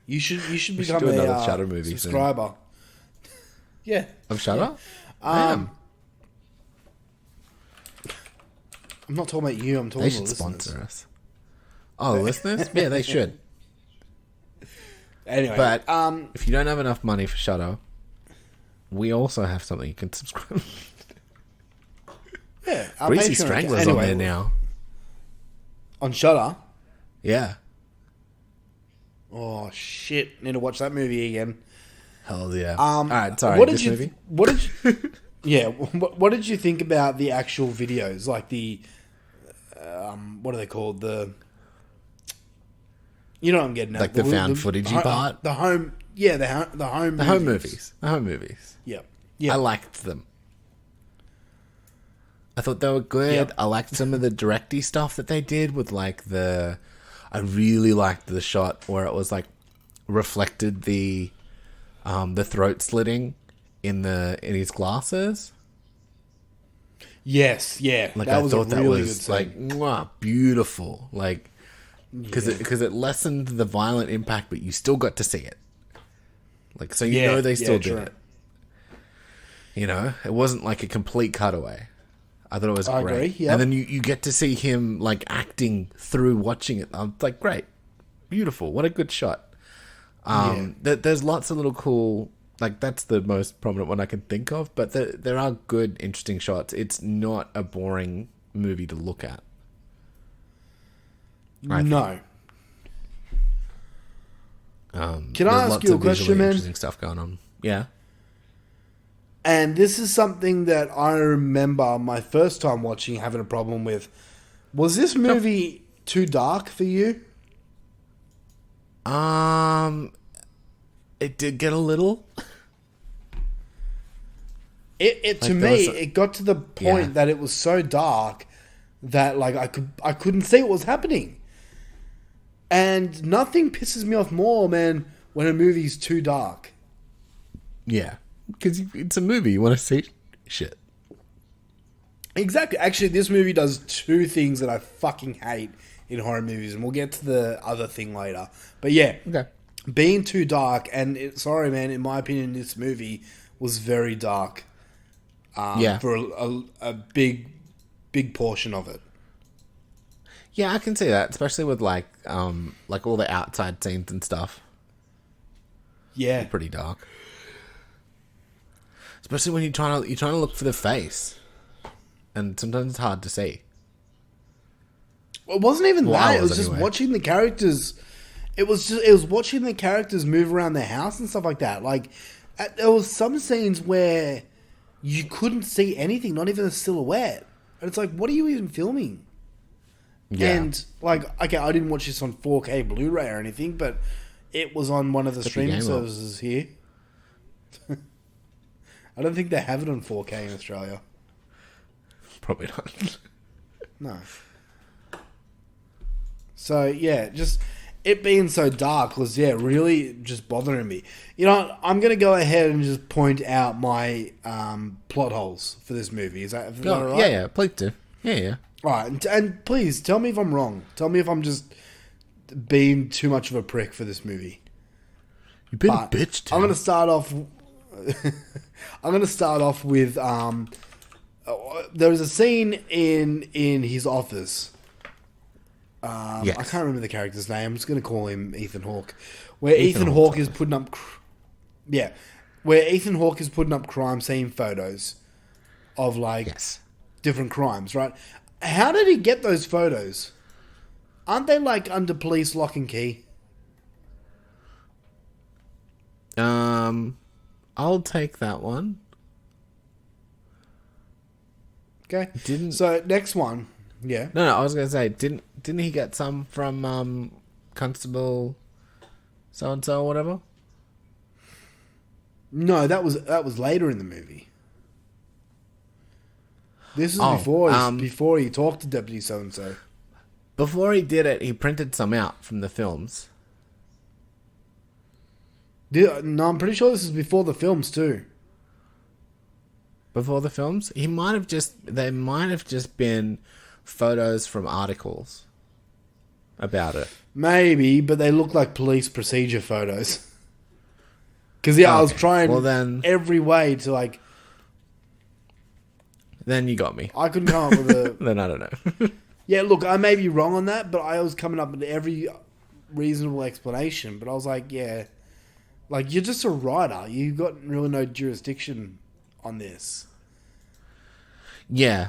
You should become do another Shudder movie subscriber. Soon. Yeah. Of Shudder? I'm not talking about you. I'm talking about the listeners. They should sponsor us. Oh, listeners? Yeah, they should. Anyway, but if you don't have enough money for Shudder, we also have something you can subscribe. Yeah, Greasy Strangler's on there now. On Shudder? Yeah. Oh shit! Need to watch that movie again. Hell yeah! All right, sorry. What did you? Yeah. What did you think about the actual videos? Like the, what are they called? You know what I'm getting at. Like the found footagey part. The home. Yeah, the home. The home movies. The home movies. Yeah. I liked them. I thought they were good. Yep. I liked some of the directy stuff that they did with like I really liked the shot where it was like reflected the throat slitting in his glasses. Yes, yeah. Like that I was thought a that really was good like scene. mwah, beautiful. Like because it lessened the violent impact, but you still got to see it. Like so you know they still did it. You know, it wasn't like a complete cutaway. I thought it was great. Agree, yep. And then you get to see him like acting through watching it. I'm like, great, beautiful, what a good shot. There's lots of little cool, like that's the most prominent one I can think of. But there are good, interesting shots. It's not a boring movie to look at. No. Can I ask lots you a of question, visually man? interesting stuff going on. Yeah. And this is something that I remember my first time watching having a problem with. Was this movie too dark for you? It did get a little. To me, it got to the point that it was so dark that like I couldn't see what was happening. And nothing pisses me off more, man, when a movie's too dark. Yeah, because it's a movie. You want to see shit. Exactly. Actually, this movie does two things that I fucking hate in horror movies, and we'll get to the other thing later. But yeah, okay. Being too dark, and sorry, man, in my opinion, this movie was very dark. For a big portion of it. Yeah, I can see that, especially with like all the outside scenes and stuff. Yeah, pretty dark. Especially when you're trying to look for the face, and sometimes it's hard to see. It wasn't even that. It was just anyway. watching the characters. It was watching the characters move around the house and stuff like that. Like there was some scenes where you couldn't see anything, not even a silhouette, and it's like, what are you even filming? Yeah. And like, okay, I didn't watch this on 4K Blu-ray or anything, but it was on one of the streaming services here. I don't think they have it on 4K in Australia. Probably not. No. So yeah, just it being so dark was really just bothering me. You know, I'm gonna go ahead and just point out my plot holes for this movie. Is that all right? Yeah, please do. Yeah. All right, and please tell me if I'm wrong. Tell me if I'm just being too much of a prick for this movie. You've been a bitch, Tim. I'm gonna start off. I'm gonna start off with there was a scene in his office. Yes. I can't remember the character's name. I'm just going to call him Ethan Hawke. Where Ethan Hawke is putting up... Where Ethan Hawke is putting up crime scene photos of, like, different crimes, right? How did he get those photos? Aren't they, like, under police lock and key? I'll take that one. Okay. So, next one. Yeah. No, I was going to say, didn't he get some from Constable so-and-so or whatever? No, that was later in the movie. This is before he talked to Deputy so-and-so. Before he did it, he printed some out from the films. No, I'm pretty sure this is before the films too. Before the films? They might have just been photos from articles about it. Maybe, but they look like police procedure photos. Because I was trying every way to like... Then you got me. I couldn't come up with a... Then I don't know. Yeah, look, I may be wrong on that, but I was coming up with every reasonable explanation. But I was like, yeah, like you're just a writer. You've got really no jurisdiction on this. Yeah.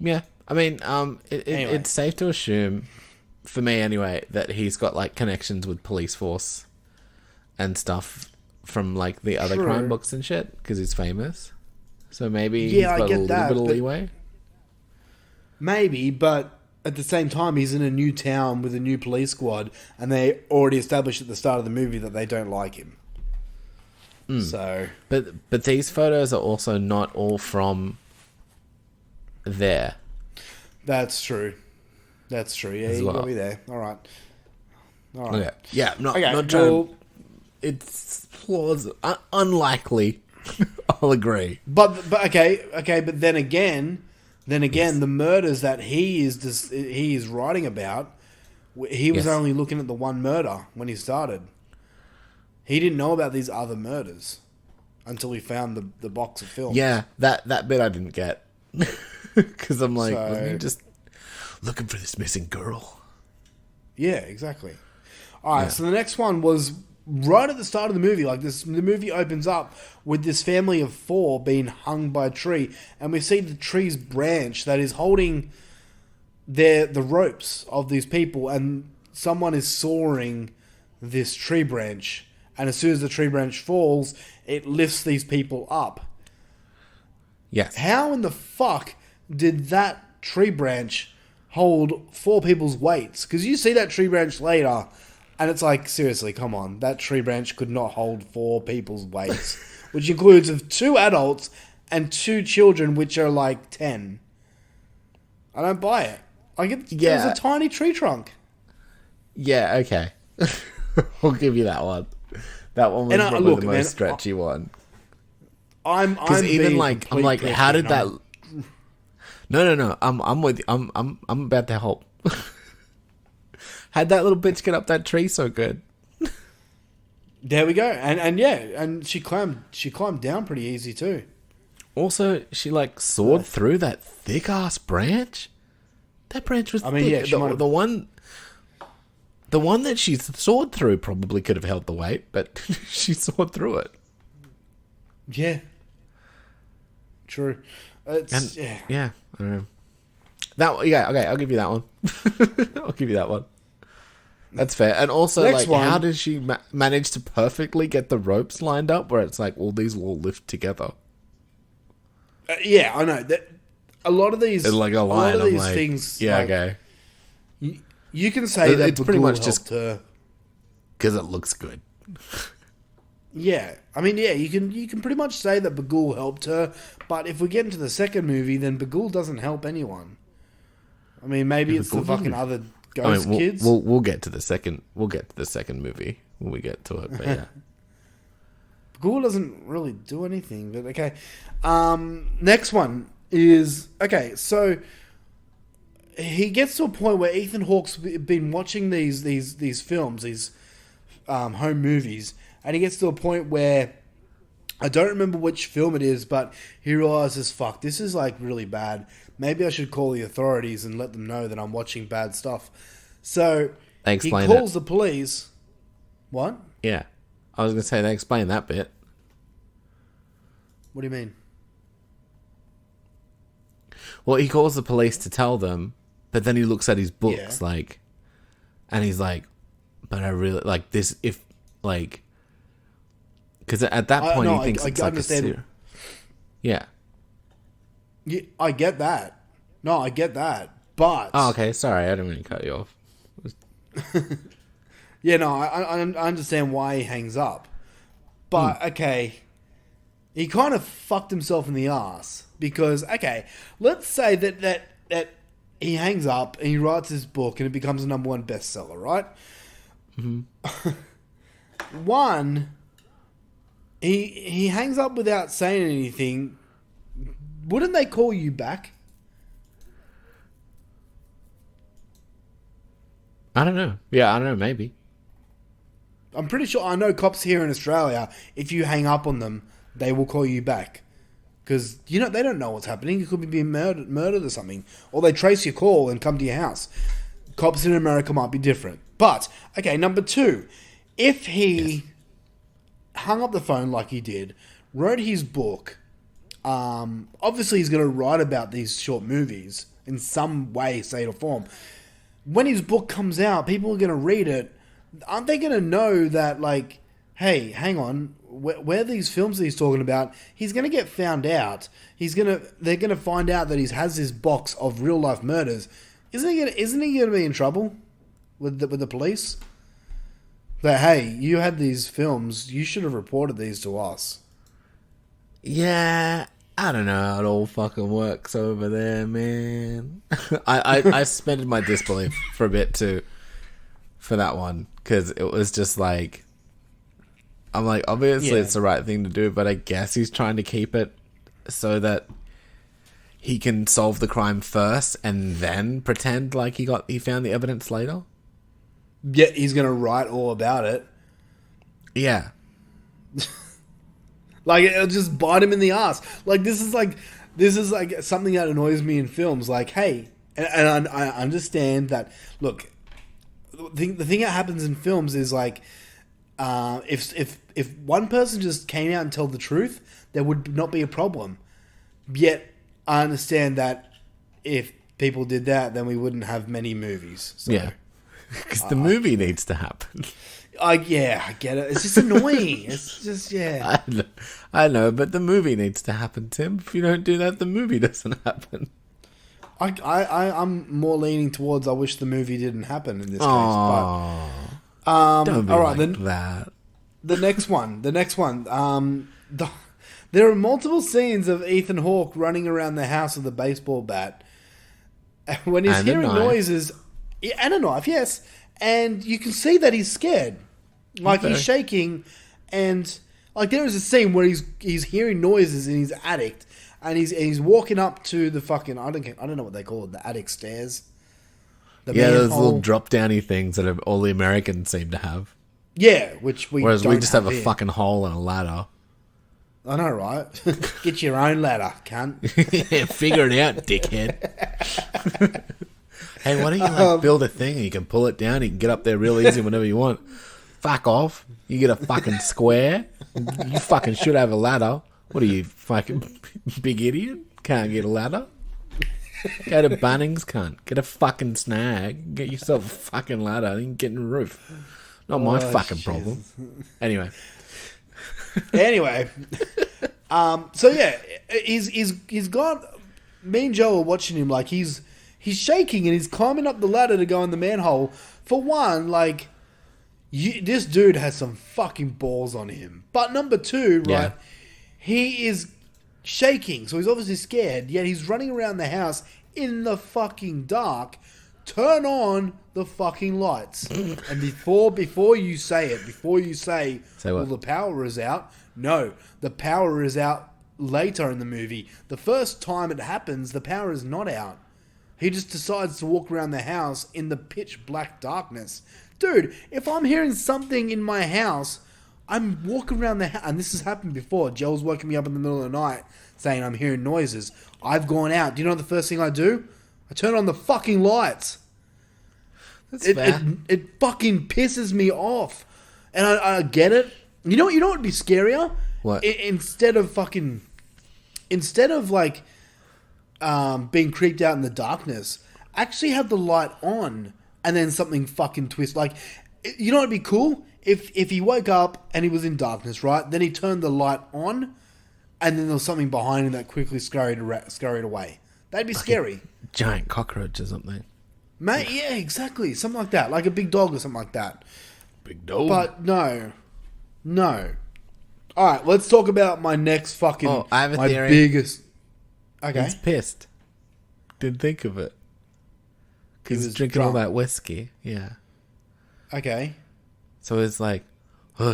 I mean, Anyway. it's safe to assume, for me anyway, that he's got like connections with police force and stuff from like the other crime books and shit because he's famous. So maybe he's got a little bit of leeway. Maybe, but at the same time, he's in a new town with a new police squad, and they already established at the start of the movie that they don't like him. So, but these photos are also not all from there. That's true. That's true. Yeah, As you well. got me there. All right. Okay. Yeah, not Okay, not trying. well- It's plausible. Unlikely. I'll agree. But but then again, the murders that he is writing about, he was Yes. only looking at the one murder when he started. He didn't know about these other murders until he found the box of film. Yeah, that bit I didn't get because I'm like, So- wasn't he just looking for this missing girl? Yeah, exactly. All right, so the next one was right at the start of the movie. Like this, the movie opens up with this family of 4 being hung by a tree, and we see the tree's branch that is holding the ropes of these people, and someone is sawing this tree branch. And as soon as the tree branch falls, it lifts these people up. Yes. How in the fuck did that tree branch hold 4 people's weights? Because you see that tree branch later, and it's like, seriously, come on. That tree branch could not hold 4 people's weights, which includes of 2 adults and 2 children, which are like 10. I don't buy it. Like, it was a tiny tree trunk. Yeah, okay. I'll give you that one. That one was And, probably look, the most man, stretchy one. I'm even being like, I'm complete like, prick, how did you that? know? No. I'm with you. I'm about to help. How'd that little bitch get up that tree so good? There we go. And yeah, and she climbed down pretty easy too. Also, she like sawed through that thick ass branch. That branch was thick. Yeah, she might have- The one that she sawed through probably could have held the weight, but she sawed through it. Yeah. True. It's, Yeah, I don't know. Okay, I'll give you that one. I'll give you that one. That's fair. And also, Next like, one. how does she manage to perfectly get the ropes lined up where it's like all these will all lift together? Yeah, I know. A lot of these, It's like a line. a lot of I'm these like, things. yeah, like, okay. You can say that It's pretty Bagul much just- helped her. Because it looks good. Yeah, I mean, yeah, you can pretty much say that Bagul helped her, but if we get into the second movie, then Bagul doesn't help anyone. I mean, maybe it's the Bagul fucking didn't- other ghost kids. We'll get to the second. We'll get to the second movie when we get to it. But yeah. Bagul doesn't really do anything, but okay. Next one is okay. So he gets to a point where Ethan Hawke's been watching these films, these home movies, and he gets to a point where I don't remember which film it is, but he realizes, fuck, this is like really bad. Maybe I should call the authorities and let them know that I'm watching bad stuff. So They he explain calls the police. What? Yeah. I was going to say, they explain that bit. What do you mean? Well, he calls the police to tell them, but then he looks at his books, Yeah. like, and he's like, but I really, like, this, if, like, because at that point no, he thinks I it's like understand. a Yeah. Yeah, I get that. No, I get that. But Oh, okay. Sorry, I didn't mean to cut you off. yeah, no, I understand why he hangs up. But okay, he kind of fucked himself in the ass because okay, let's say that he hangs up and he writes his book and it becomes a #1 bestseller, right? Mm-hmm. One, he hangs up without saying anything. Wouldn't they call you back? I don't know. Yeah, I don't know. Maybe. I'm pretty sure I know cops here in Australia, if you hang up on them, they will call you back. Because, you know, they don't know what's happening. You could be being murdered or something. Or they trace your call and come to your house. Cops in America might be different. But, okay, #2. If he hung up the phone like he did, wrote his book, obviously he's going to write about these short movies in some way, shape or form. When his book comes out, people are going to read it. Aren't they going to know that, like, hey, hang on, where these films that he's talking about, he's going to get found out. They're going to find out that he has this box of real life murders. Isn't he going to be in trouble with the police? That, hey, you had these films, you should have reported these to us. Yeah, I don't know how it all fucking works over there, man. I suspended my disbelief for a bit too, for that one, because it was just like, I'm like, obviously it's the right thing to do, but I guess he's trying to keep it so that he can solve the crime first and then pretend like he found the evidence later. Yeah, he's gonna write all about it. Yeah. Like, it'll just bite him in the ass. Like, this is like something that annoys me in films. Like, hey, and I understand that. Look, the thing that happens in films is like, if one person just came out and told the truth, there would not be a problem. Yet, I understand that if people did that, then we wouldn't have many movies. So, yeah, because the movie needs to happen. I get it. It's just annoying. It's just, yeah. I know, but the movie needs to happen, Tim. If you don't do that, the movie doesn't happen. I'm more leaning towards I wish the movie didn't happen in this case. But don't be all right, like that. The next one. There are multiple scenes of Ethan Hawke running around the house with a baseball bat. When he's hearing noises, and a knife, yes, and you can see that he's scared. Like, he's shaking, and like there is a scene where he's hearing noises in his attic, and he's walking up to the fucking I don't know what they call it, the attic stairs. Those little drop downy things that all the Americans seem to have. Yeah, which we whereas don't we just have a here. fucking hole and a ladder. I know, right? Get your own ladder, cunt. Figure it out, dickhead. Hey, why don't you build a thing and you can pull it down, you can get up there real easy whenever you want. Fuck off. You get a fucking square. You fucking should have a ladder. What are you, fucking big idiot? Can't get a ladder? Go to Bunnings, cunt. Get a fucking snag. Get yourself a fucking ladder and you can get in the roof. Not my fucking problem. Anyway. So yeah, he's got. Me and Joe are watching him like he's shaking and he's climbing up the ladder to go in the manhole. For one, like, this dude has some fucking balls on him. But number two, right, he is shaking, so he's obviously scared. Yet he's running around the house in the fucking dark. Turn on the fucking lights, and before you say, well, the power is out. No, the power is out later in the movie. The first time it happens, the power is not out. He just decides to walk around the house in the pitch black darkness. Dude, if I'm hearing something in my house, I'm walking around the house, and this has happened before. Joel's woken me up in the middle of the night saying I'm hearing noises. I've gone out. Do you know what the first thing I do? I turn on the fucking lights. It fucking pisses me off. And I get it. You know what would be scarier? What? Instead of like being creeped out in the darkness, actually have the light on and then something fucking twist. Like, you know what'd be cool? If he woke up and he was in darkness, right? Then he turned the light on and then there was something behind him that quickly scurried away. That'd be scary. Giant cockroach or something. Mate, yeah, exactly. Something like that. Like a big dog or something like that. Big dog? But no. Alright, let's talk about my next fucking... Oh, I have a theory. Biggest... Okay. He's pissed. Didn't think of it. Because he's drinking all that whiskey. Yeah. Okay. So it's like... So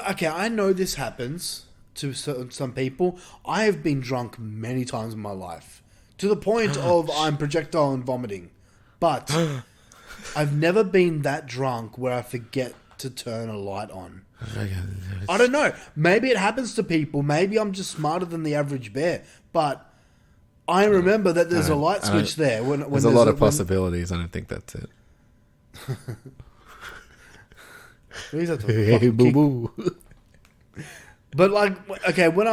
okay, I know this happens to some people. I have been drunk many times in my life. To the point of I'm projectile and vomiting. But I've never been that drunk where I forget to turn a light on. I don't know. Maybe it happens to people. Maybe I'm just smarter than the average bear. But I remember that there's a light switch there. When there's a lot of possibilities. I don't think that's it. Hey, boo boo. But like, okay, when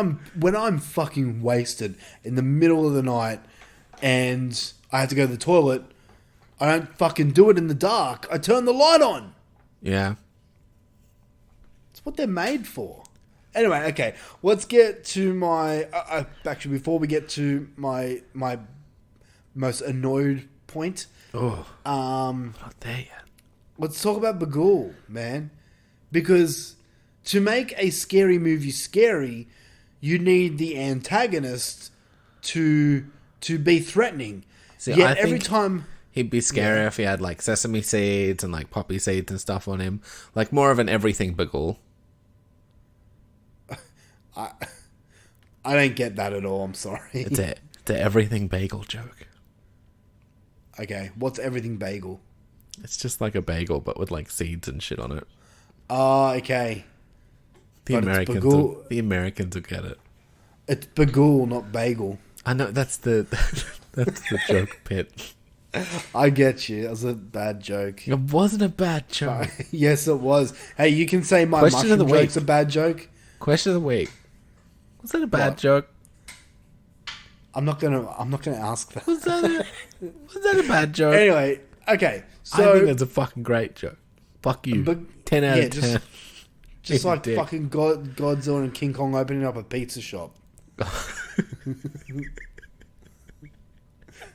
I'm fucking wasted in the middle of the night and I have to go to the toilet, I don't fucking do it in the dark. I turn the light on. Yeah. It's what they're made for. Anyway, okay, let's get to my... actually, before we get to my most annoyed point... not there yet. Let's talk about Bagul, man. Because to make a scary movie scary, you need the antagonist to be threatening. See, Yet I every think time he'd be scarier if he had like sesame seeds and like poppy seeds and stuff on him, like more of an everything bagul. I don't get that at all. I'm sorry. It's a everything bagel joke. Okay, what's everything bagel? It's just like a bagel, but with like seeds and shit on it. Oh, okay. The Americans will get it. It's bagul, not bagel. I know that's the joke pit. I get you. That was a bad joke. It wasn't a bad joke. Yes, it was. Hey, you can say my Question of mushroom the week. joke's a bad joke. Question of the week. Was that a bad joke? I'm not gonna ask that. Was that a bad joke? Anyway, okay. So I think it's a fucking great joke. Fuck you. 10 out of 10. Just like Dick. fucking Godzilla and King Kong opening up a pizza shop.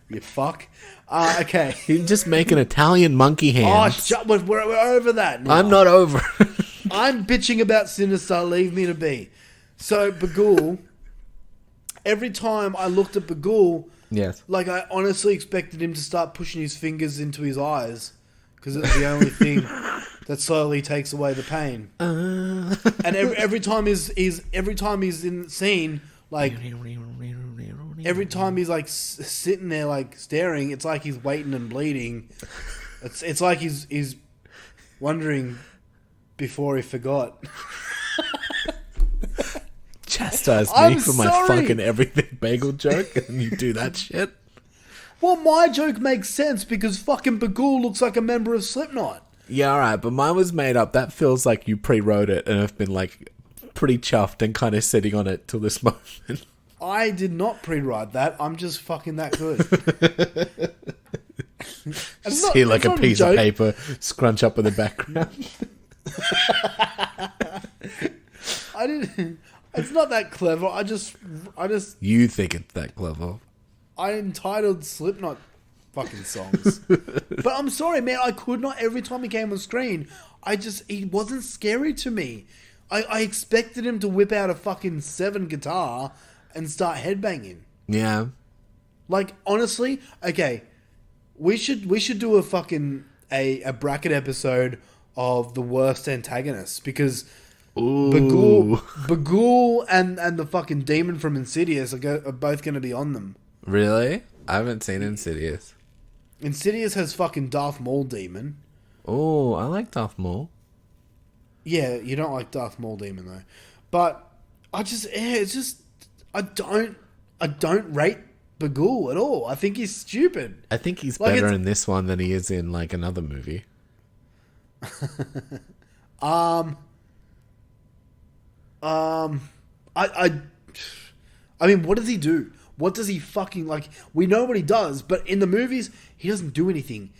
You fuck. Okay. You just make an Italian monkey hand. We're over that now. I'm not over. I'm bitching about Sinister. Leave me to be. So Bagul. Every time I looked at Bagul, Yes. like I honestly expected him to start pushing his fingers into his eyes because it's the only thing that slowly takes away the pain. And every time he's in the scene, like every time he's like sitting there like staring, it's like he's waiting and bleeding. It's like he's wondering before he forgot. Chastise me I'm for my sorry. fucking everything bagel joke, and you do that shit. Well, my joke makes sense because fucking Bagul looks like a member of Slipknot. Yeah, alright, but mine was made up. That feels like you pre-wrote it and have been like pretty chuffed and kind of sitting on it till this moment. I did not pre-write that. I'm just fucking that good. See like a piece of paper scrunch up in the background. I didn't. It's not that clever. I just. You think it's that clever. I entitled Slipknot fucking songs. But I'm sorry, man. I could not. Every time he came on screen, he wasn't scary to me. I expected him to whip out a fucking 7 guitar and start headbanging. Yeah. Like, honestly, okay, we should do a fucking a bracket episode of the worst antagonists because Bagul and the fucking demon from Insidious are both going to be on them. Really? I haven't seen Insidious. Insidious has fucking Darth Maul demon. Oh, I like Darth Maul. Yeah, you don't like Darth Maul demon though. But I don't rate Bagul at all. I think he's stupid. I think he's Like, better in this one than he is in like another movie. I mean, what does he do? What does he fucking, like, we know what he does, but in the movies, he doesn't do anything.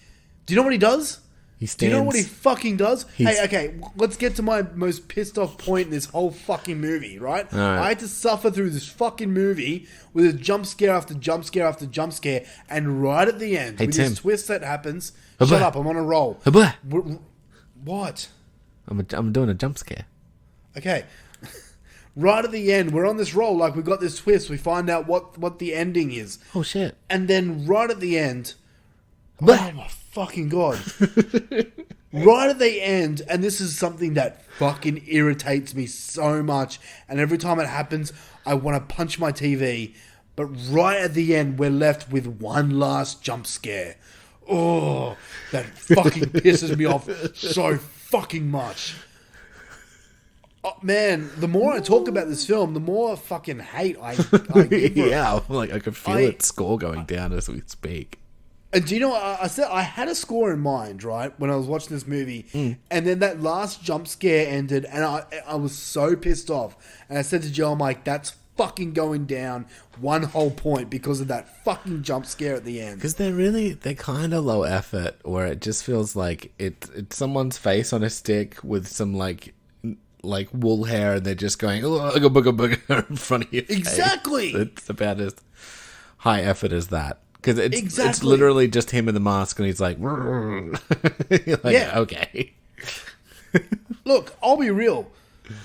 Do you know what he does? He stands. Do you know what he fucking does? Hey, okay, let's get to my most pissed off point in this whole fucking movie, right? All right. I had to suffer through this fucking movie with a jump scare after jump scare after jump scare, and right at the end, with Tim. this twist that happens, shut up, I'm on a roll. What? I'm doing a jump scare. Okay. Right at the end, we're on this roll, like we've got this twist, we find out what the ending is. Oh shit. And then right at the end, oh my fucking god. Right at the end, and this is something that fucking irritates me so much, and every time it happens, I want to punch my TV, but right at the end, we're left with one last jump scare. Oh, that fucking pisses me off so fucking much. Oh, man, the more I talk about this film, the more fucking hate I give it. Yeah, like I could feel its score going down as we speak. And do you know what I said? I had a score in mind, right, when I was watching this movie, and then that last jump scare ended, and I was so pissed off. And I said to Joe, I'm like, that's fucking going down one whole point because of that fucking jump scare at the end. Because they're kind of low effort, where it just feels like it's someone's face on a stick with some like wool hair, and they're just going booga booga in front of you. Exactly. It's about as high effort as that. Because it's Exactly. literally just him in the mask, and he's like, You're like, Yeah. okay. Look, I'll be real.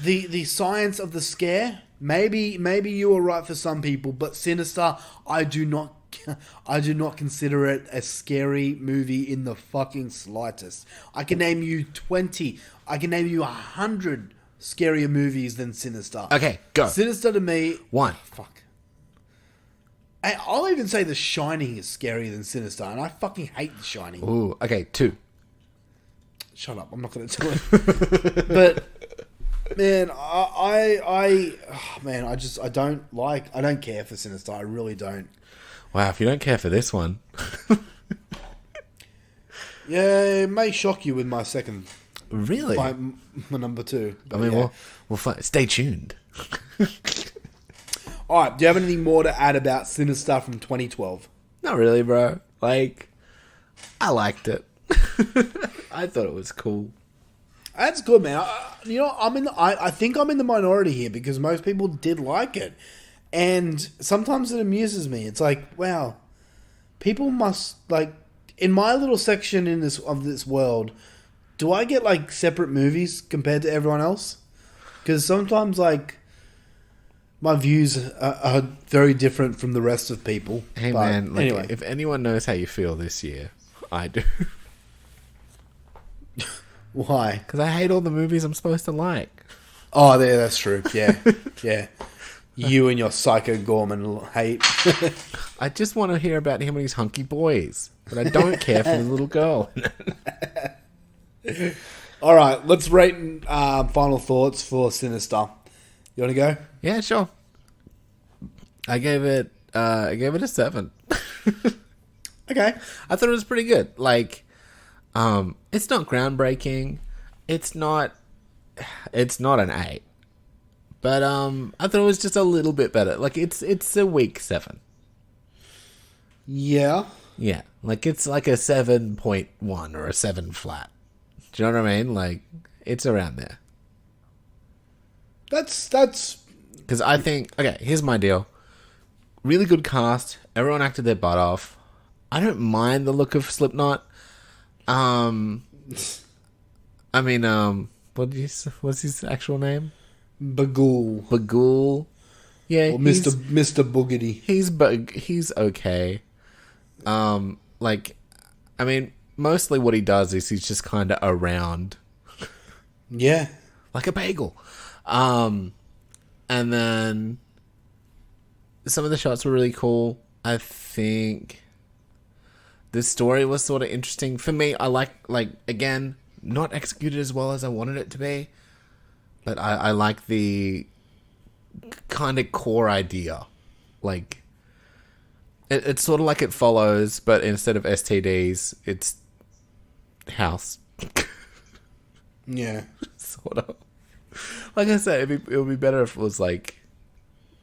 the science of the scare, maybe you were right for some people, but Sinister, I do not consider it a scary movie in the fucking slightest. I can name you 100 scarier movies than Sinister. Okay, go. Sinister to me... 1. Fuck. I'll even say The Shining is scarier than Sinister, and I fucking hate The Shining. Ooh, okay, 2. Shut up, I'm not going to do it. But... Man, I don't care for Sinister. I really don't. Wow, if you don't care for this one. Yeah, it may shock you with my second. Really? My number 2. I mean, yeah. we'll stay tuned. Alright, do you have anything more to add about Sinister from 2012? Not really, bro. Like, I liked it. I thought it was cool. That's good, man. I think I'm in the minority here because most people did like it, and sometimes it amuses me. It's like, wow, people must like in my little section of this world. Do I get like separate movies compared to everyone else? Because sometimes like my views are very different from the rest of people. Hey man, like, anyway, if anyone knows how you feel this year, I do. Why? Because I hate all the movies I'm supposed to like. Oh, yeah, that's true. Yeah, yeah. You and your Psycho Gorman hate. I just want to hear about him and his hunky boys, but I don't care for the little girl. All right, let's rate final thoughts for Sinister. You want to go? Yeah, sure. I gave it a 7. Okay, I thought it was pretty good. Like. It's not groundbreaking. It's not an 8. But I thought it was just a little bit better. Like it's a weak 7. Yeah. Yeah. Like it's like a 7.1 or a 7 flat. Do you know what I mean? Like it's around there. That's because I think, okay, here's my deal. Really good cast. Everyone acted their butt off. I don't mind the look of Slipknot. I mean, what's his actual name? Bagul. Yeah, or Mr. Boogity. He's okay. Like, I mean, mostly what he does is he's just kind of around. Yeah. Like a bagel. And then some of the shots were really cool. I think the story was sort of interesting. For me, I like, again, not executed as well as I wanted it to be. But I like the kind of core idea. Like, it's sort of like It Follows, but instead of STDs, it's house. Yeah. Sort of. Like I said, it would be better if it was, like,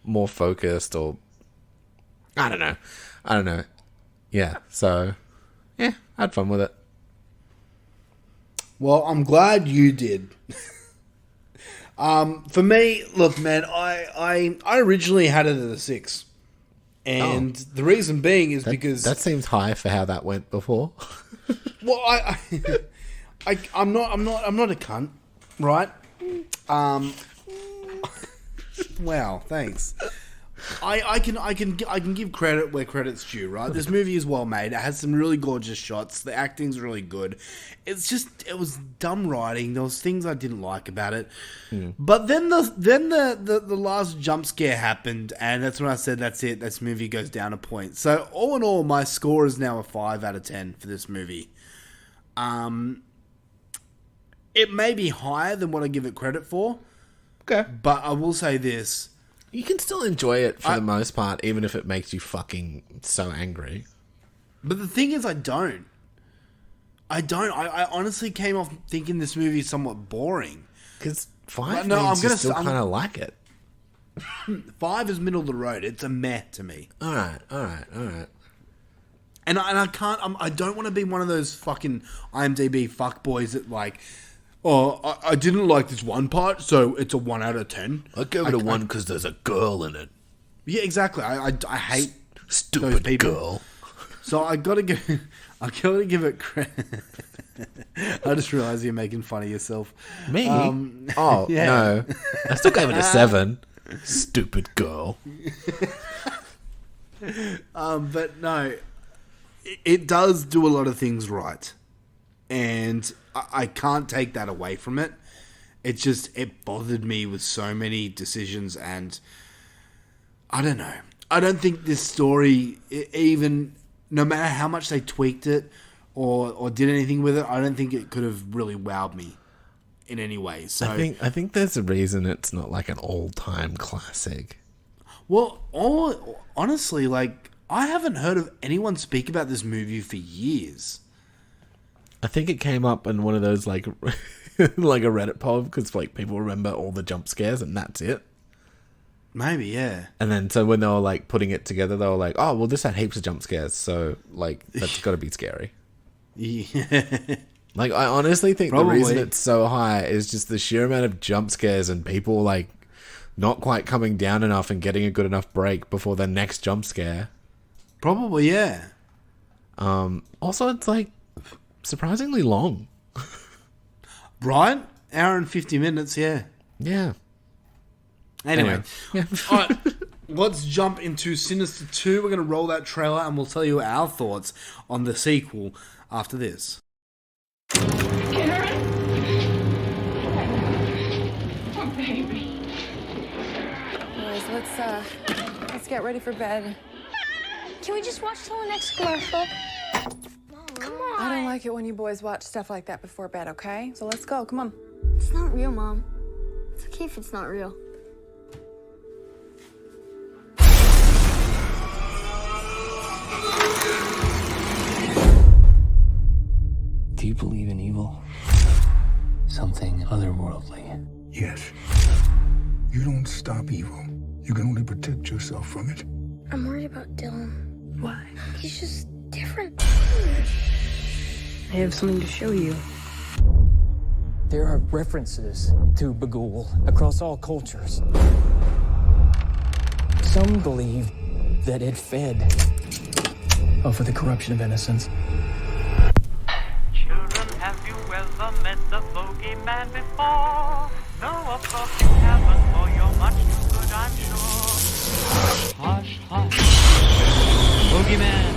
more focused or... I don't know. Yeah, so... Yeah, I had fun with it. Well, I'm glad you did. For me, look, man, I originally had it at a 6. And the reason being is because... That seems high for how that went before. Well, I'm not a cunt, right? Wow, thanks. I can give credit where credit's due, right? This movie is well made. It has some really gorgeous shots. The acting's really good. It's just, it was dumb writing. There was things I didn't like about it. But then the last jump scare happened, and that's when I said, that's it. This movie goes down a point. So all in all, my score is now a 5 out of 10 for this movie. It may be higher than what I give it credit for. Okay. But I will say this. You can still enjoy it for the most part, even if it makes you fucking so angry. But the thing is, I don't. I honestly came off thinking this movie is somewhat boring. Because 5 means you still kind of like it. 5 is middle of the road. It's a meh to me. All right. And I can't. I don't want to be one of those fucking IMDb fuckboys that like. Oh, I didn't like this one part, so it's a 1 out of 10. I gave it a 1 because there's a girl in it. Yeah, exactly. I hate stupid those people. girl. So I gotta give it credit. I just realised you're making fun of yourself. Me? Yeah. No. I still gave it a 7. Stupid girl. But no, it does do a lot of things right. And I can't take that away from it. It bothered me with so many decisions, and I don't know. I don't think this story, even, no matter how much they tweaked it or did anything with it, I don't think it could have really wowed me in any way. So I think there's a reason it's not like an all-time classic. Well, honestly, like, I haven't heard of anyone speak about this movie for years. I think it came up in one of those, like, like a Reddit poll, because, like, people remember all the jump scares, and that's it. Maybe, yeah. And then, so when they were, like, putting it together, they were like, oh, well, this had heaps of jump scares, so, like, that's got to be scary. Yeah. Like, I honestly think Probably. the reason it's so high is just the sheer amount of jump scares and people, like, not quite coming down enough and getting a good enough break before the next jump scare. Probably, yeah. Also, it's, like, surprisingly long. Right? Hour and 50 minutes, yeah. Yeah. Anyway. Yeah. All right, let's jump into Sinister 2. We're going to roll that trailer and we'll tell you our thoughts on the sequel after this. Boys, let's get ready for bed. Can we just watch till the next commercial? Come on. I don't like it when you boys watch stuff like that before bed, okay? So let's go, come on. It's not real, Mom. It's okay if it's not real. Do you believe in evil? Something otherworldly? Yes. You don't stop evil. You can only protect yourself from it. I'm worried about Dylan. Why? He's just different. I have something to show you. There are references to Bagul across all cultures. Some believe that it fed off of the corruption of innocence. Children, have you ever met the bogeyman before? No, of course you haven't, for you're much too good, I'm sure. Hush, hush, bogeyman.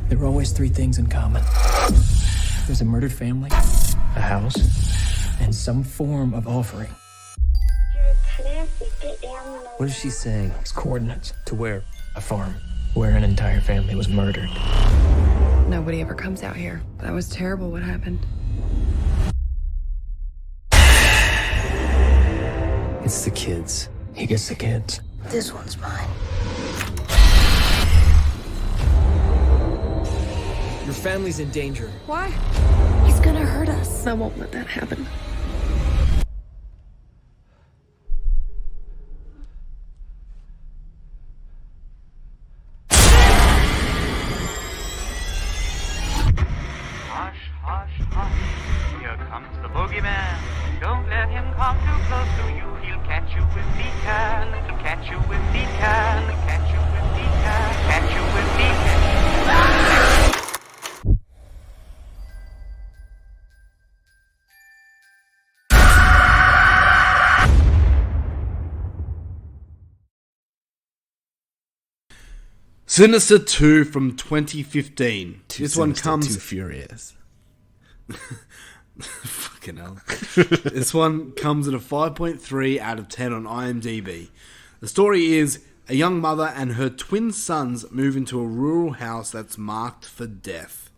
There are always three things in common. There's a murdered family, a house, and some form of offering. What is she saying? It's coordinates to where? A farm where an entire family was murdered. Nobody ever comes out here. That was terrible what happened. It's the kids. He gets the kids. This one's mine. Your family's in danger. Why? He's gonna hurt us. I won't let that happen. Hush, hush, hush. Here comes the bogeyman. Don't let him come too close to you. He'll catch you if he can. He'll catch you if he can. He'll catch you if he can. Catch you if he can. Sinister 2 from 2015. This one comes... Too Furious. Fucking hell. This one comes at a 5.3 out of 10 on IMDb. The story is a young mother and her twin sons move into a rural house that's marked for death.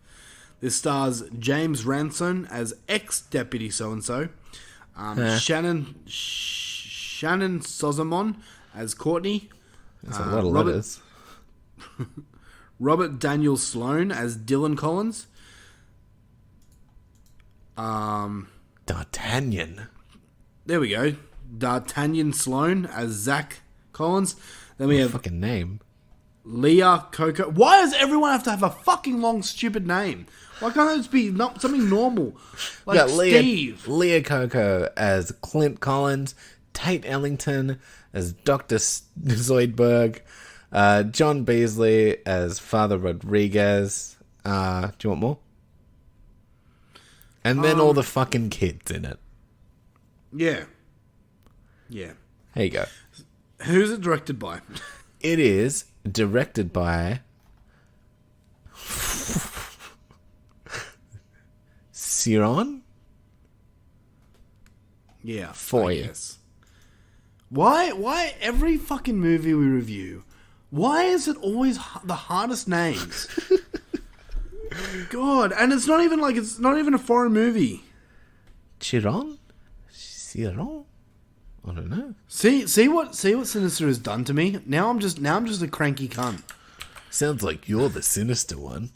This stars James Ransone as ex-deputy so-and-so, Shannon Sozamon as Courtney, That's a lot of letters. Robert Daniel Sloan as Dylan Collins, D'Artagnan. there we go, D'Artagnan Sloan as Zach Collins. Then we have Fucking name. Leah Coco. Why does everyone have to have a fucking long stupid name? Why can't it just be not something normal? Like Yeah, Steve. Leah Coco as Clint Collins, Tate Ellington as Dr. Zoidberg, John Beasley as Father Rodriguez. Do you want more? And then all the fucking kids in it. Yeah. Yeah. There you go. Who's it directed by? It is directed by Ciron? Yeah. Foy. Yes. Why every fucking movie we review, why is it always the hardest names? God, and it's not even a foreign movie. Ciron? Ciron? I don't know. See what Sinister has done to me? Now I'm just a cranky cunt. Sounds like you're the sinister one.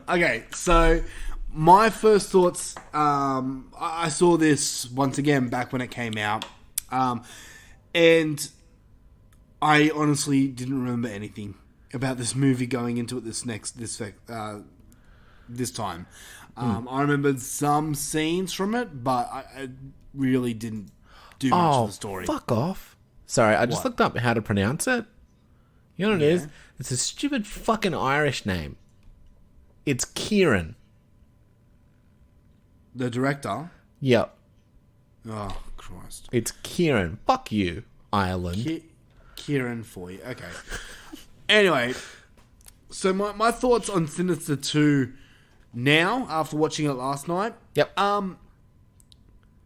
Okay, so my first thoughts, I saw this once again back when it came out, and I honestly didn't remember anything about this movie going into it this time. I remembered some scenes from it, but I really didn't do much of the story. Fuck off. Sorry, I just What? looked up how to pronounce it. You know what it is? It's a stupid fucking Irish name. It's Kieran. The director? Yep. Oh, Christ. It's Kieran. Fuck you, Ireland. Kieran Foy. Okay. Anyway, so my thoughts on Sinister 2 now, after watching it last night. Yep.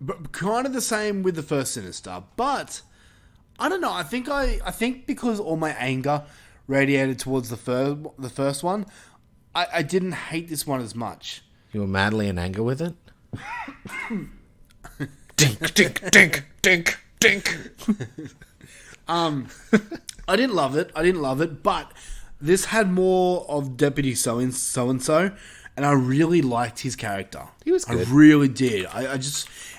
But kind of the same with the first Sinister, but I don't know. I think because all my anger radiated towards the first one, I didn't hate this one as much. You were madly in anger with it? Dink, dink, dink, dink, dink. I didn't love it, but this had more of Deputy so-and-so, and I really liked his character. He was good. I really did.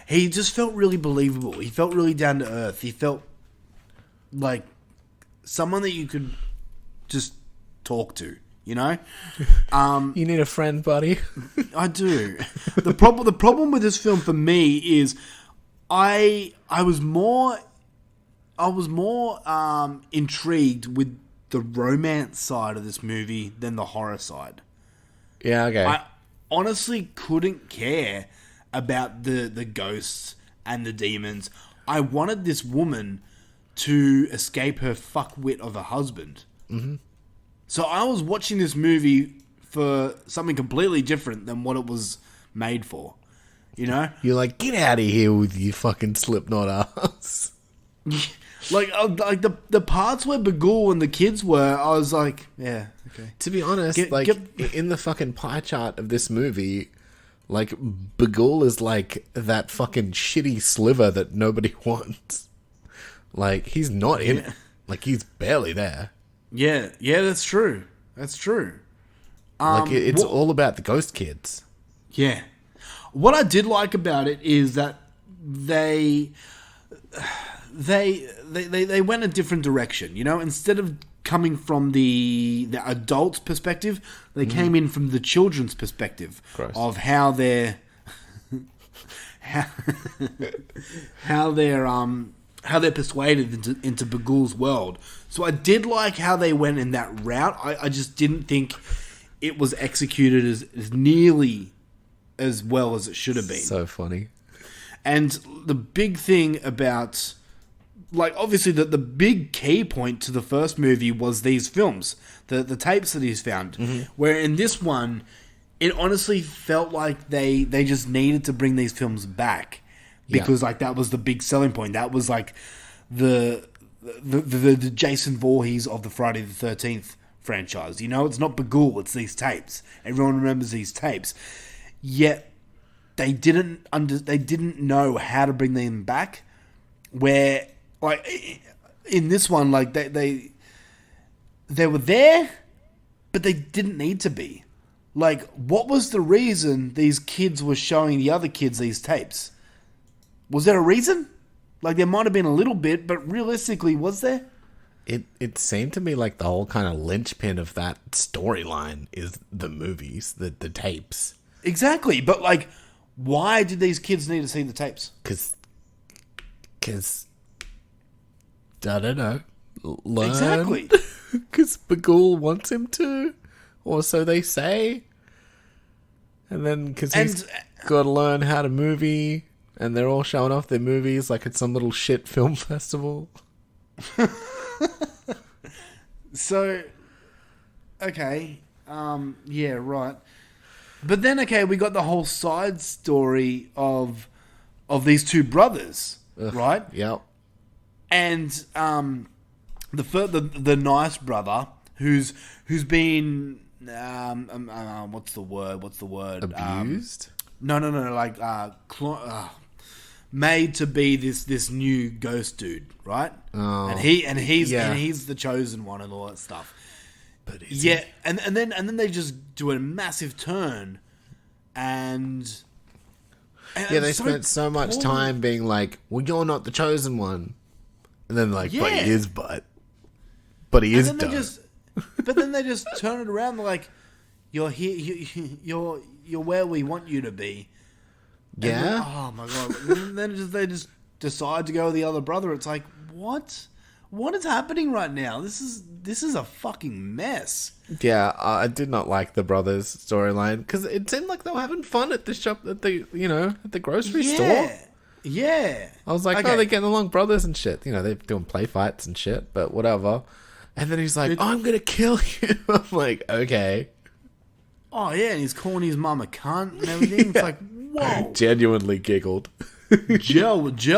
He just felt really believable. He felt really down to earth. He felt like someone that you could just talk to, you know? You need a friend, buddy. I do. The problem with this film for me is I was more intrigued with the romance side of this movie than the horror side. Yeah, okay. I honestly couldn't care about the ghosts and the demons. I wanted this woman to escape her fuckwit of a husband. Mm-hmm. So I was watching this movie for something completely different than what it was made for. You know? You're like, get out of here with your fucking Slipknot ass. Like the parts where Bagul and the kids were, I was like, yeah, okay. To be honest, in the fucking pie chart of this movie, like, Bagul is like that fucking shitty sliver that nobody wants. Like, he's not in it. Like, he's barely there. Yeah, that's true. That's true. Like, it's all about the ghost kids. Yeah. What I did like about it is that they went a different direction, you know? Instead of coming from the adult's perspective, they came in from the children's perspective. Gross. Of how they're how they're persuaded into Bagul's world. So I did like how they went in that route. I just didn't think it was executed as nearly as well as it should have been. So funny. And the big thing about, like, obviously the big key point to the first movie was these films, the tapes that he's found. Mm-hmm. Where in this one, it honestly felt like they just needed to bring these films back. Because, like, that was the big selling point. That was, like, the Jason Voorhees of the Friday the 13th franchise. You know, it's not Bagul, it's these tapes. Everyone remembers these tapes. Yet, they didn't know how to bring them back. Where, like, in this one, like, they were there, but they didn't need to be. Like, what was the reason these kids were showing the other kids these tapes? Was there a reason? Like, there might have been a little bit, but realistically, was there? It seemed to me like the whole kind of linchpin of that storyline is the movies, the tapes. Exactly, but, like, why did these kids need to see the tapes? Because I don't know. learn. Exactly. Because Bagul wants him to, or so they say. And then because he's got to learn how to movie, and they're all showing off their movies like it's some little shit film festival. So, okay, yeah, right. But then, okay, we got the whole side story of these two brothers, right? Yep. And the nice brother who's been what's the word? Abused? No, like made to be this new ghost dude, right? Oh. And he's the chosen one and all that stuff. But and then they just do a massive turn, and they spent so much time being like, "Well, you're not the chosen one," and then like, "But he is, but he is dumb." But then they just turn it around. They're like, "You're here. You're where we want you to be." Yeah. Then, oh my god! And then they just decide to go with the other brother. It's like, what? What is happening right now? This is a fucking mess. Yeah, I did not like the brothers storyline because it seemed like they were having fun at the shop at the grocery store. Yeah. I was like, oh, they're getting along, brothers and shit. They're doing play fights and shit, but whatever. And then he's like, I'm gonna kill you. I'm like, okay. Oh yeah, and he's calling his mum a cunt and everything. It's like, whoa. I genuinely giggled. Joe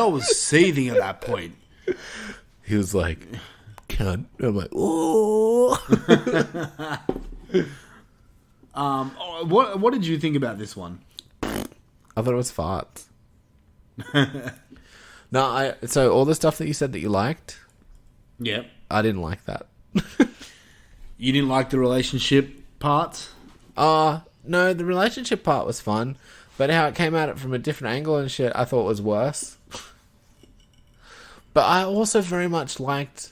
was seething at that point. He was like, cunt. I'm like, oh. What did you think about this one? I thought it was farts. So all the stuff that you said that you liked, yep, I didn't like that. You didn't like the relationship parts? No, the relationship part was fun, but how it came at it from a different angle and shit, I thought was worse. But I also very much liked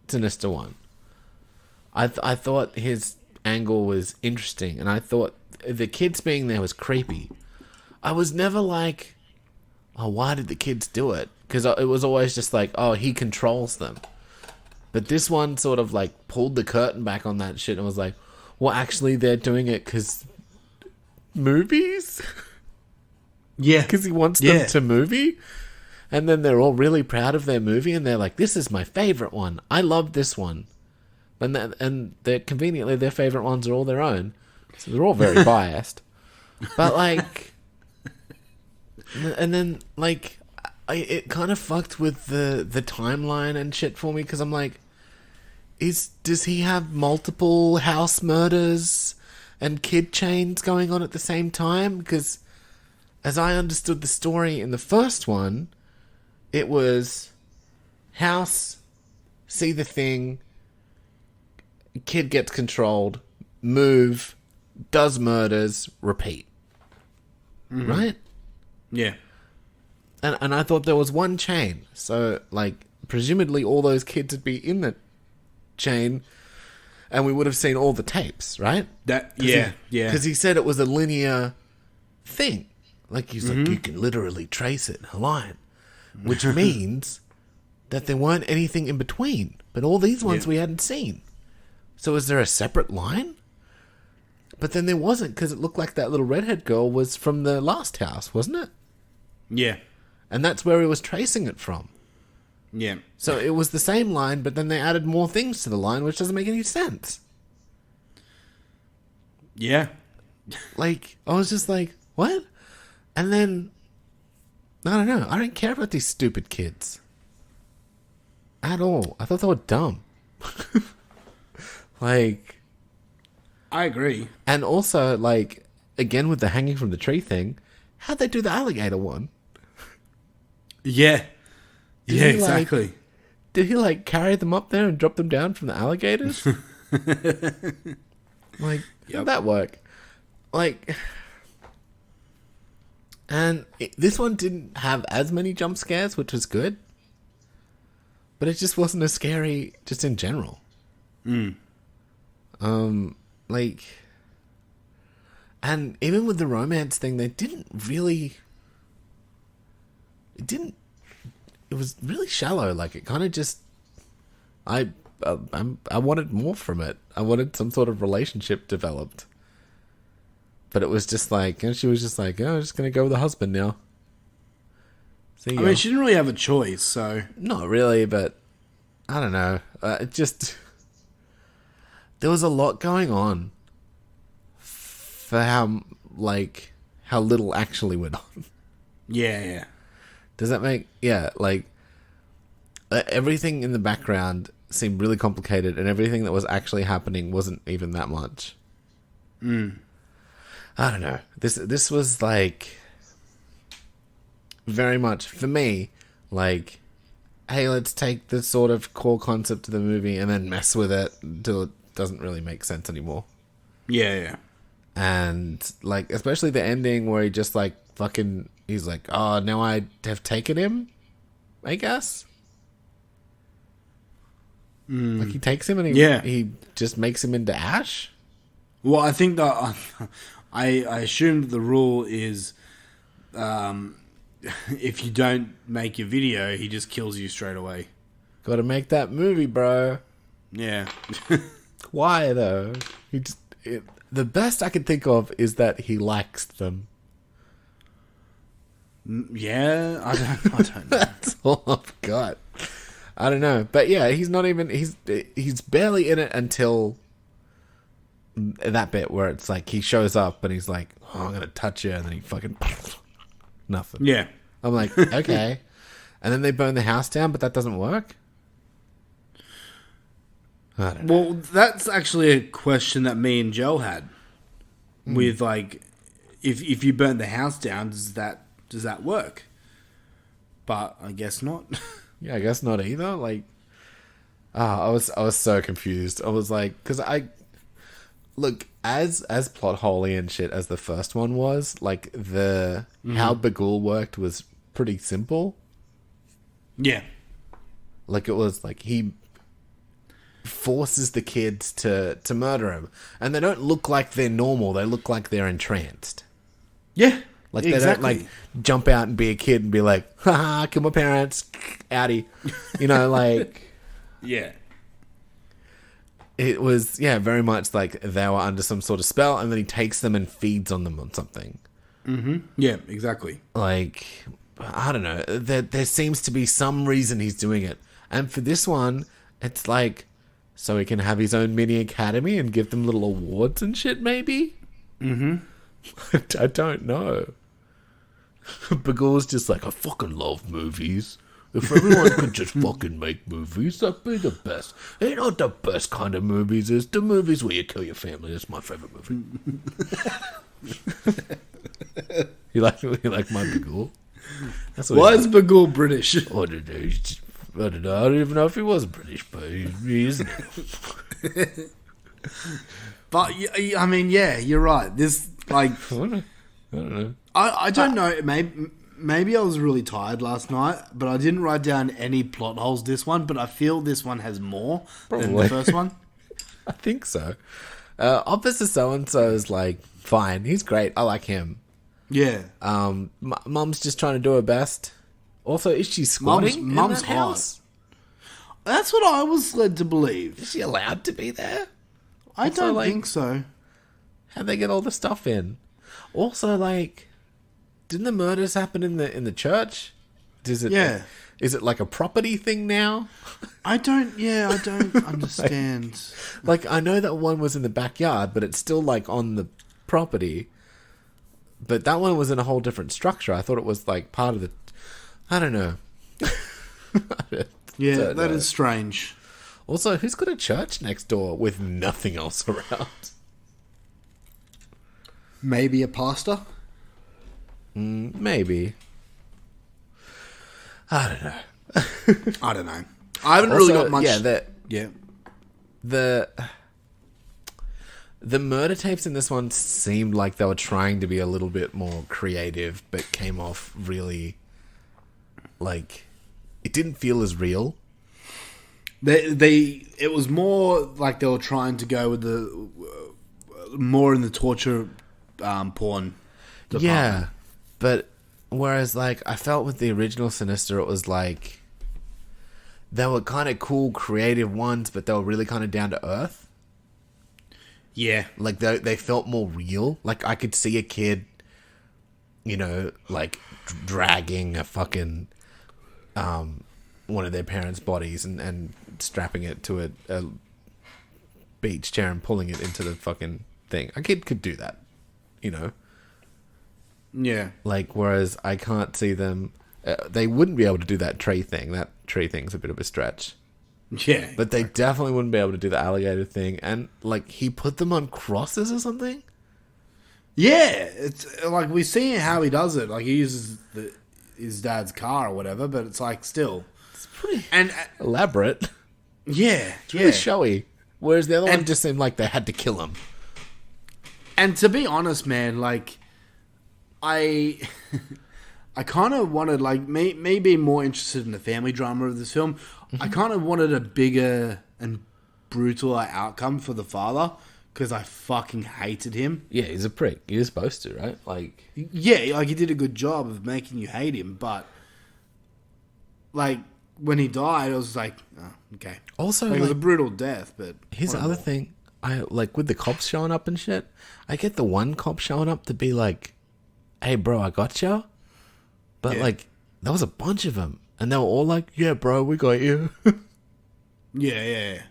Sinister One. I thought his angle was interesting, and I thought the kids being there was creepy. I was never like, oh, why did the kids do it? Because it was always just like, oh, he controls them. But this one sort of like pulled the curtain back on that shit and was like, well, actually, they're doing it because movies? Yeah. Because he wants them to movie? And then they're all really proud of their movie, and they're like, this is my favorite one. I love this one. And they're conveniently, their favorite ones are all their own. So they're all very biased. But, like... And then, like... it kind of fucked with the timeline and shit for me, because I'm like... Does he have multiple house murders and kid chains going on at the same time? Because as I understood the story in the first one... It was house, see the thing, kid gets controlled, move, does murders, repeat. Mm-hmm. Right? Yeah. And I thought there was one chain. So, like, presumably all those kids would be in the chain and we would have seen all the tapes, right? Yeah. Because he said it was a linear thing. Like, he's like, you can literally trace it in a line. Which means that there weren't anything in between. But all these ones we hadn't seen. So is there a separate line? But then there wasn't, because it looked like that little redhead girl was from the last house, wasn't it? Yeah. And that's where he was tracing it from. Yeah. So it was the same line, but then they added more things to the line, which doesn't make any sense. Yeah. Like, I was just like, what? And then... I don't know. I don't care about these stupid kids. At all. I thought they were dumb. Like... I agree. And also, like, again with the hanging from the tree thing, how'd they do the alligator one? Yeah. Yeah, exactly. Did he, like, carry them up there and drop them down from the alligators? Like, how'd that work? Like... And this one didn't have as many jump scares, which was good. But it just wasn't as scary just in general. Like... And even with the romance thing, they didn't really... It was really shallow. Like it kind of just, I wanted more from it. I wanted some sort of relationship developed. But it was just like, and she was just like, oh, I'm just going to go with the husband now. I mean, she didn't really have a choice, so. Not really, but I don't know. It just, there was a lot going on for how little actually went on. Yeah. Does that make, like, everything in the background seemed really complicated, and everything that was actually happening wasn't even that much. I don't know. This was like very much for me like, hey, let's take the sort of core concept of the movie and then mess with it until it doesn't really make sense anymore. Yeah. And like, especially the ending where he just like fucking, he's like, oh, now I have taken him, I guess. Like he takes him and he just makes him into ash. Well, I think that I assumed the rule is if you don't make your video, he just kills you straight away. Got to make that movie, bro. Yeah. Why though? The best I can think of is that he likes them. Yeah, I don't know. That's all I've got. I don't know, but yeah, he's not even. He's barely in it until that bit where it's like he shows up and he's like, "Oh, I'm gonna touch you," and then he fucking nothing. Yeah, I'm like, okay, and then they burn the house down, but that doesn't work. I don't know. Well, that's actually a question that me and Joe had. With like, if you burn the house down, does that work? But I guess not. Yeah, I guess not either. Like, I was so confused. I was like, because look, as plot holey and shit as the first one was, like how Bagul worked was pretty simple. Yeah, like it was like he forces the kids to murder him, and they don't look like they're normal. They look like they're entranced. Yeah. Like, they don't, like, jump out and be a kid and be like, haha, kill my parents, outie. You know, like... Yeah. It was, very much like they were under some sort of spell, and then he takes them and feeds on them on something. Mm-hmm. Yeah, exactly. Like, I don't know. There seems to be some reason he's doing it. And for this one, it's like, so he can have his own mini academy and give them little awards and shit, maybe? Mm-hmm. I don't know. Bagul's just like, I fucking love movies. If everyone could just fucking make movies, that'd be the best. You know what the best kind of movies is? The movies where you kill your family. That's my favorite movie. You like my Bagul? Why is Bagul British? I don't know. I don't even know if he was British, but he isn't. But I mean, yeah, you're right. This like I don't know. I don't know. Maybe I was really tired last night, but I didn't write down any plot holes this one. But I feel this one has more than the first one. I think so. Officer So-and-so is like, fine. He's great. I like him. Yeah. Mum's just trying to do her best. Also, is she squatting Mum's in that house? That's what I was led to believe. Is she allowed to be there? I don't think so. How'd they get all the stuff in? Also, like, didn't the murders happen in the church? Is it like a property thing now? I don't understand. Like, I know that one was in the backyard, but it's still like on the property. But that one was in a whole different structure. I thought it was like part of the. I don't know. Yeah, that is strange. Also, who's got a church next door with nothing else around? Maybe a pastor? Maybe. I don't know. I don't know. I haven't really got much. The murder tapes in this one seemed like they were trying to be a little bit more creative, but came off really like it didn't feel as real. It was more like they were trying to go with the more in the torture porn department. Yeah, but whereas like I felt with the original Sinister, it was like they were kind of cool, creative ones, but they were really kind of down to earth. Yeah. Like, they felt more real. Like, I could see a kid, you know, like, dragging a fucking, one of their parents' bodies and strapping it to a beach chair and pulling it into the fucking thing. A kid could do that, you know? Yeah. Like, whereas I can't see them... they wouldn't be able to do that tree thing. That tree thing's a bit of a stretch. Yeah. But they definitely wouldn't be able to do the alligator thing. And, like, he put them on crosses or something? Yeah. It's like, we see how he does it. Like, he uses his dad's car or whatever, but it's like, still... It's pretty and elaborate. Yeah. It's really showy. Whereas the other one just seemed like they had to kill him. And to be honest, man, like... I kind of wanted, like, me being more interested in the family drama of this film, I kind of wanted a bigger and brutaler outcome for the father, because I fucking hated him. Yeah, he's a prick. You're supposed to, right? Like, yeah, like, he did a good job of making you hate him, but, like, when he died, I was like, oh, okay. Also, like, it was a brutal death, but... Here's the other thing. I, like, with the cops showing up and shit, I get the one cop showing up to be like, hey, bro, I got you. But, like, there was a bunch of them. And they were all like, yeah, bro, we got you. Yeah.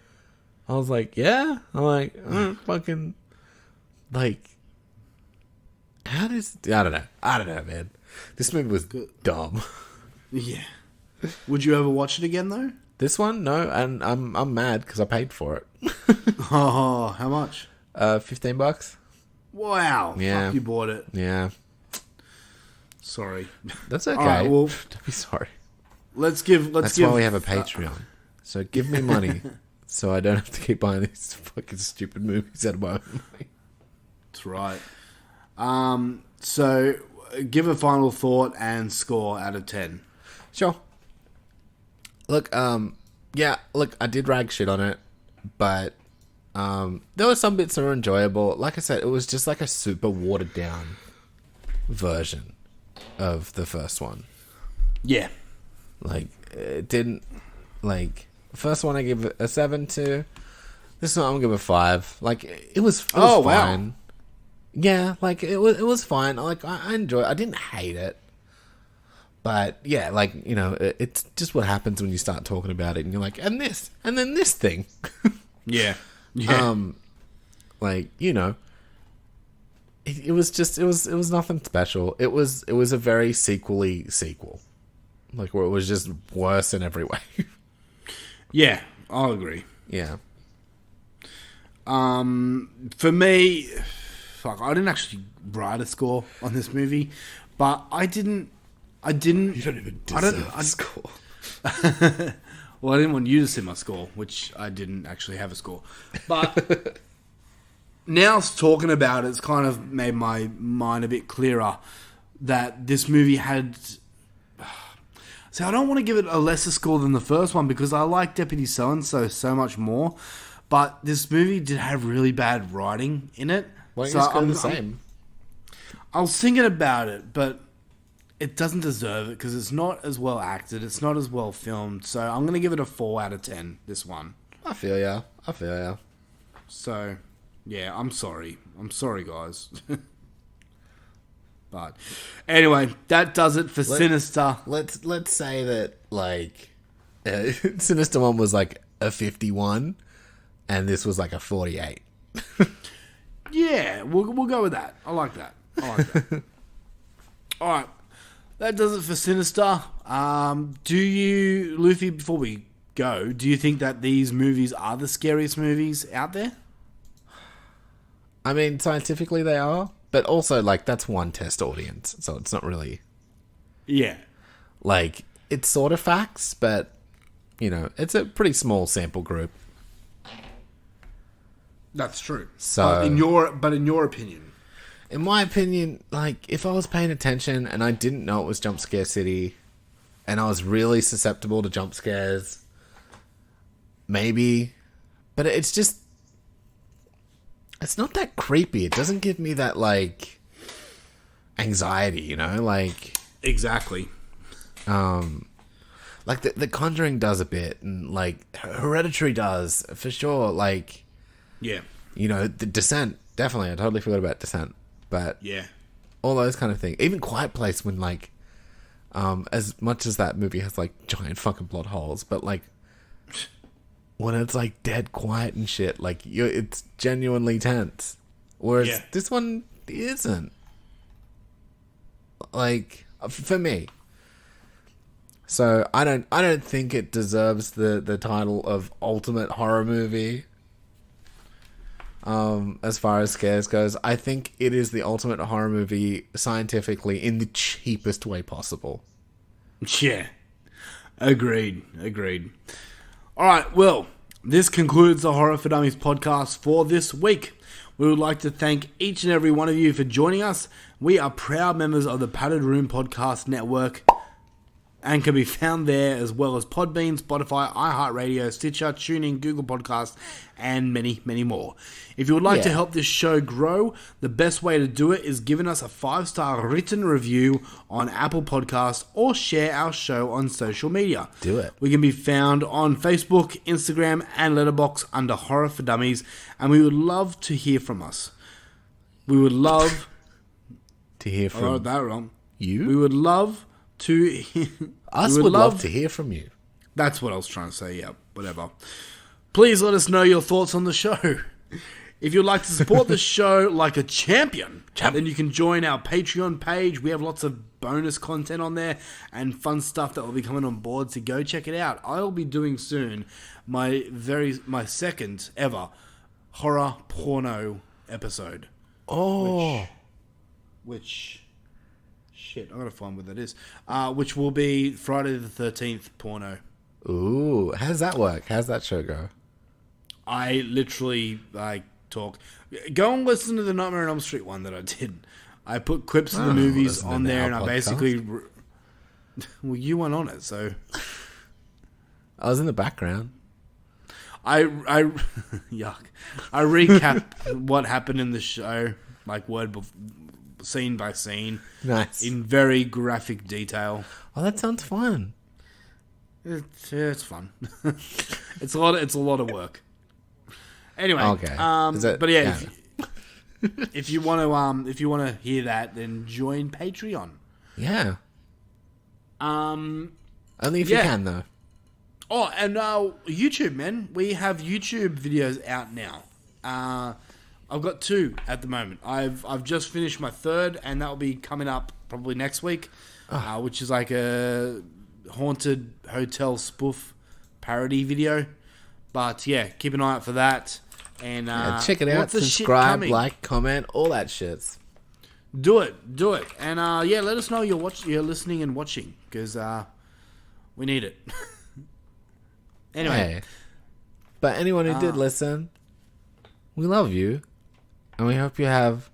I was like, yeah? I'm like, fucking, like, how does... I don't know, man. This movie was dumb. Yeah. Would you ever watch it again, though? This one? No, and I'm mad because I paid for it. Oh, how much? $15. Wow. Yeah. Fuck, you bought it. Yeah. Sorry. That's okay. All right, well, don't be sorry. That's why we have a Patreon. So give me money so I don't have to keep buying these fucking stupid movies out of my own money. That's right. So give a final thought and score out of 10. Sure. Look, I did rag shit on it, but there were some bits that were enjoyable. Like I said, it was just like a super watered down version of the first one. Yeah. Like, it didn't... Like, the first one I give it a 7 to. This one I'm going to give a 5. Like, it was fine. Wow. Yeah, like, it was fine. Like, I enjoyed it. I didn't hate it. But, yeah, like, you know, it's just what happens when you start talking about it. And you're like, and this, and then this thing. Yeah. Like, you know... It was nothing special. It was a very sequel-y sequel. Like, where it was just worse in every way. Yeah, I'll agree. Yeah. For me, fuck, I didn't actually write a score on this movie, but I didn't. You don't even deserve a score. Well, I didn't want you to see my score, which I didn't actually have a score. But now talking about it, it's kind of made my mind a bit clearer that this movie had... So I don't want to give it a lesser score than the first one because I like Deputy So-and-so so much more. But this movie did have really bad writing in it. Why don't you just go the same? I was thinking about it, but it doesn't deserve it because it's not as well acted. It's not as well filmed. So I'm going to give it a 4 out of 10, this one. I feel ya. So, yeah, I'm sorry. I'm sorry, guys. But anyway, that does it for Sinister. Let's say that, like, Sinister 1 was like a 51 and this was like a 48. Yeah, we'll go with that. I like that. All right. That does it for Sinister. Do you, Luffy, before we go, do you think that these movies are the scariest movies out there? I mean, scientifically they are, but also, like, that's one test audience, so it's not really... Yeah. Like, it's sort of facts, but, you know, it's a pretty small sample group. That's true. So, but in your opinion? In my opinion, like, if I was paying attention and I didn't know it was Jump Scare City, and I was really susceptible to jump scares, maybe, but it's just... It's not that creepy. It doesn't give me that, like, anxiety, you know? Like... Exactly. Like, the Conjuring does a bit, and, like, Hereditary does, for sure. Like, yeah. You know, the Descent, definitely. I totally forgot about Descent. But, yeah. All those kind of things. Even Quiet Place, when, like, as much as that movie has, like, giant fucking plot holes, but, like, when it's, like, dead quiet and shit, like, it's genuinely tense. Whereas this one isn't. Like, for me. So I don't think it deserves the title of ultimate horror movie. As far as scares goes, I think it is the ultimate horror movie scientifically in the cheapest way possible. Yeah, agreed. All right, well, this concludes the Horror for Dummies podcast for this week. We would like to thank each and every one of you for joining us. We are proud members of the Padded Room Podcast Network and can be found there, as well as Podbean, Spotify, iHeartRadio, Stitcher, TuneIn, Google Podcasts, and many, many more. If you would like to help this show grow, the best way to do it is giving us a 5-star written review on Apple Podcasts or share our show on social media. Do it. We can be found on Facebook, Instagram, and Letterboxd under Horror for Dummies, and we would love to hear from us. We would love to hear from I wrote that wrong. You? We would love to Us would love to hear from you. That's what I was trying to say, yeah, whatever. Please let us know your thoughts on the show. If you'd like to support the show like a champion, then you can join our Patreon page. We have lots of bonus content on there and fun stuff that will be coming on board, so go check it out. I'll be doing soon my second ever horror porno episode. Oh. Which shit, I gotta find what that is. Which will be Friday the 13th porno. Ooh, how does that work? How's that show go? I literally talk. Go and listen to the Nightmare on Elm Street one that I did. I put clips of the movies on there, and I basically. Well, you weren't on it, so. I was in the background. I yuck. I recap what happened in the show, like scene by scene. Nice. In very graphic detail. Oh, that sounds fun. It's fun. It's a lot of work. Anyway, okay. But yeah, if you want to hear that, then join Patreon. Yeah. Only if you can, though. Oh, and YouTube, man. We have YouTube videos out now. I've got 2 at the moment. I've just finished my 3rd, and that will be coming up probably next week, which is like a haunted hotel spoof parody But yeah, keep an eye out for that. And check it out. Subscribe, like, comment, all that shit. Do it. And let us know you're listening and watching, because we need it. Anyway, hey. But anyone who did listen, we love you, and we hope you have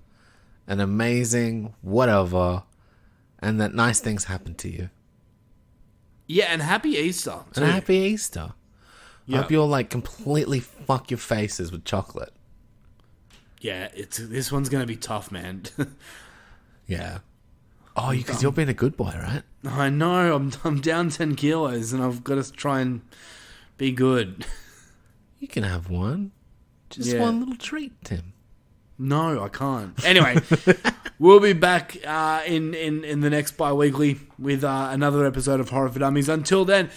an amazing whatever, and that nice things happen to you. Yeah, and happy Easter. And happy Easter. I hope you'll completely fuck your faces with chocolate. Yeah, this one's gonna be tough, man. Yeah. Oh, because you're being a good boy, right? I know. I'm down 10 kilos, and I've got to try and be good. You can have one. Just one little treat, Tim. No, I can't. Anyway, we'll be back in the next bi-weekly with another episode of Horror for Dummies. Until then,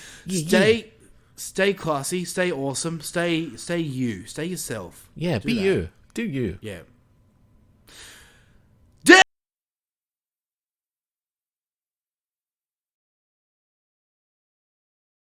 stay classy, stay awesome, stay you, stay yourself. Yeah, be you. Do you. Yeah.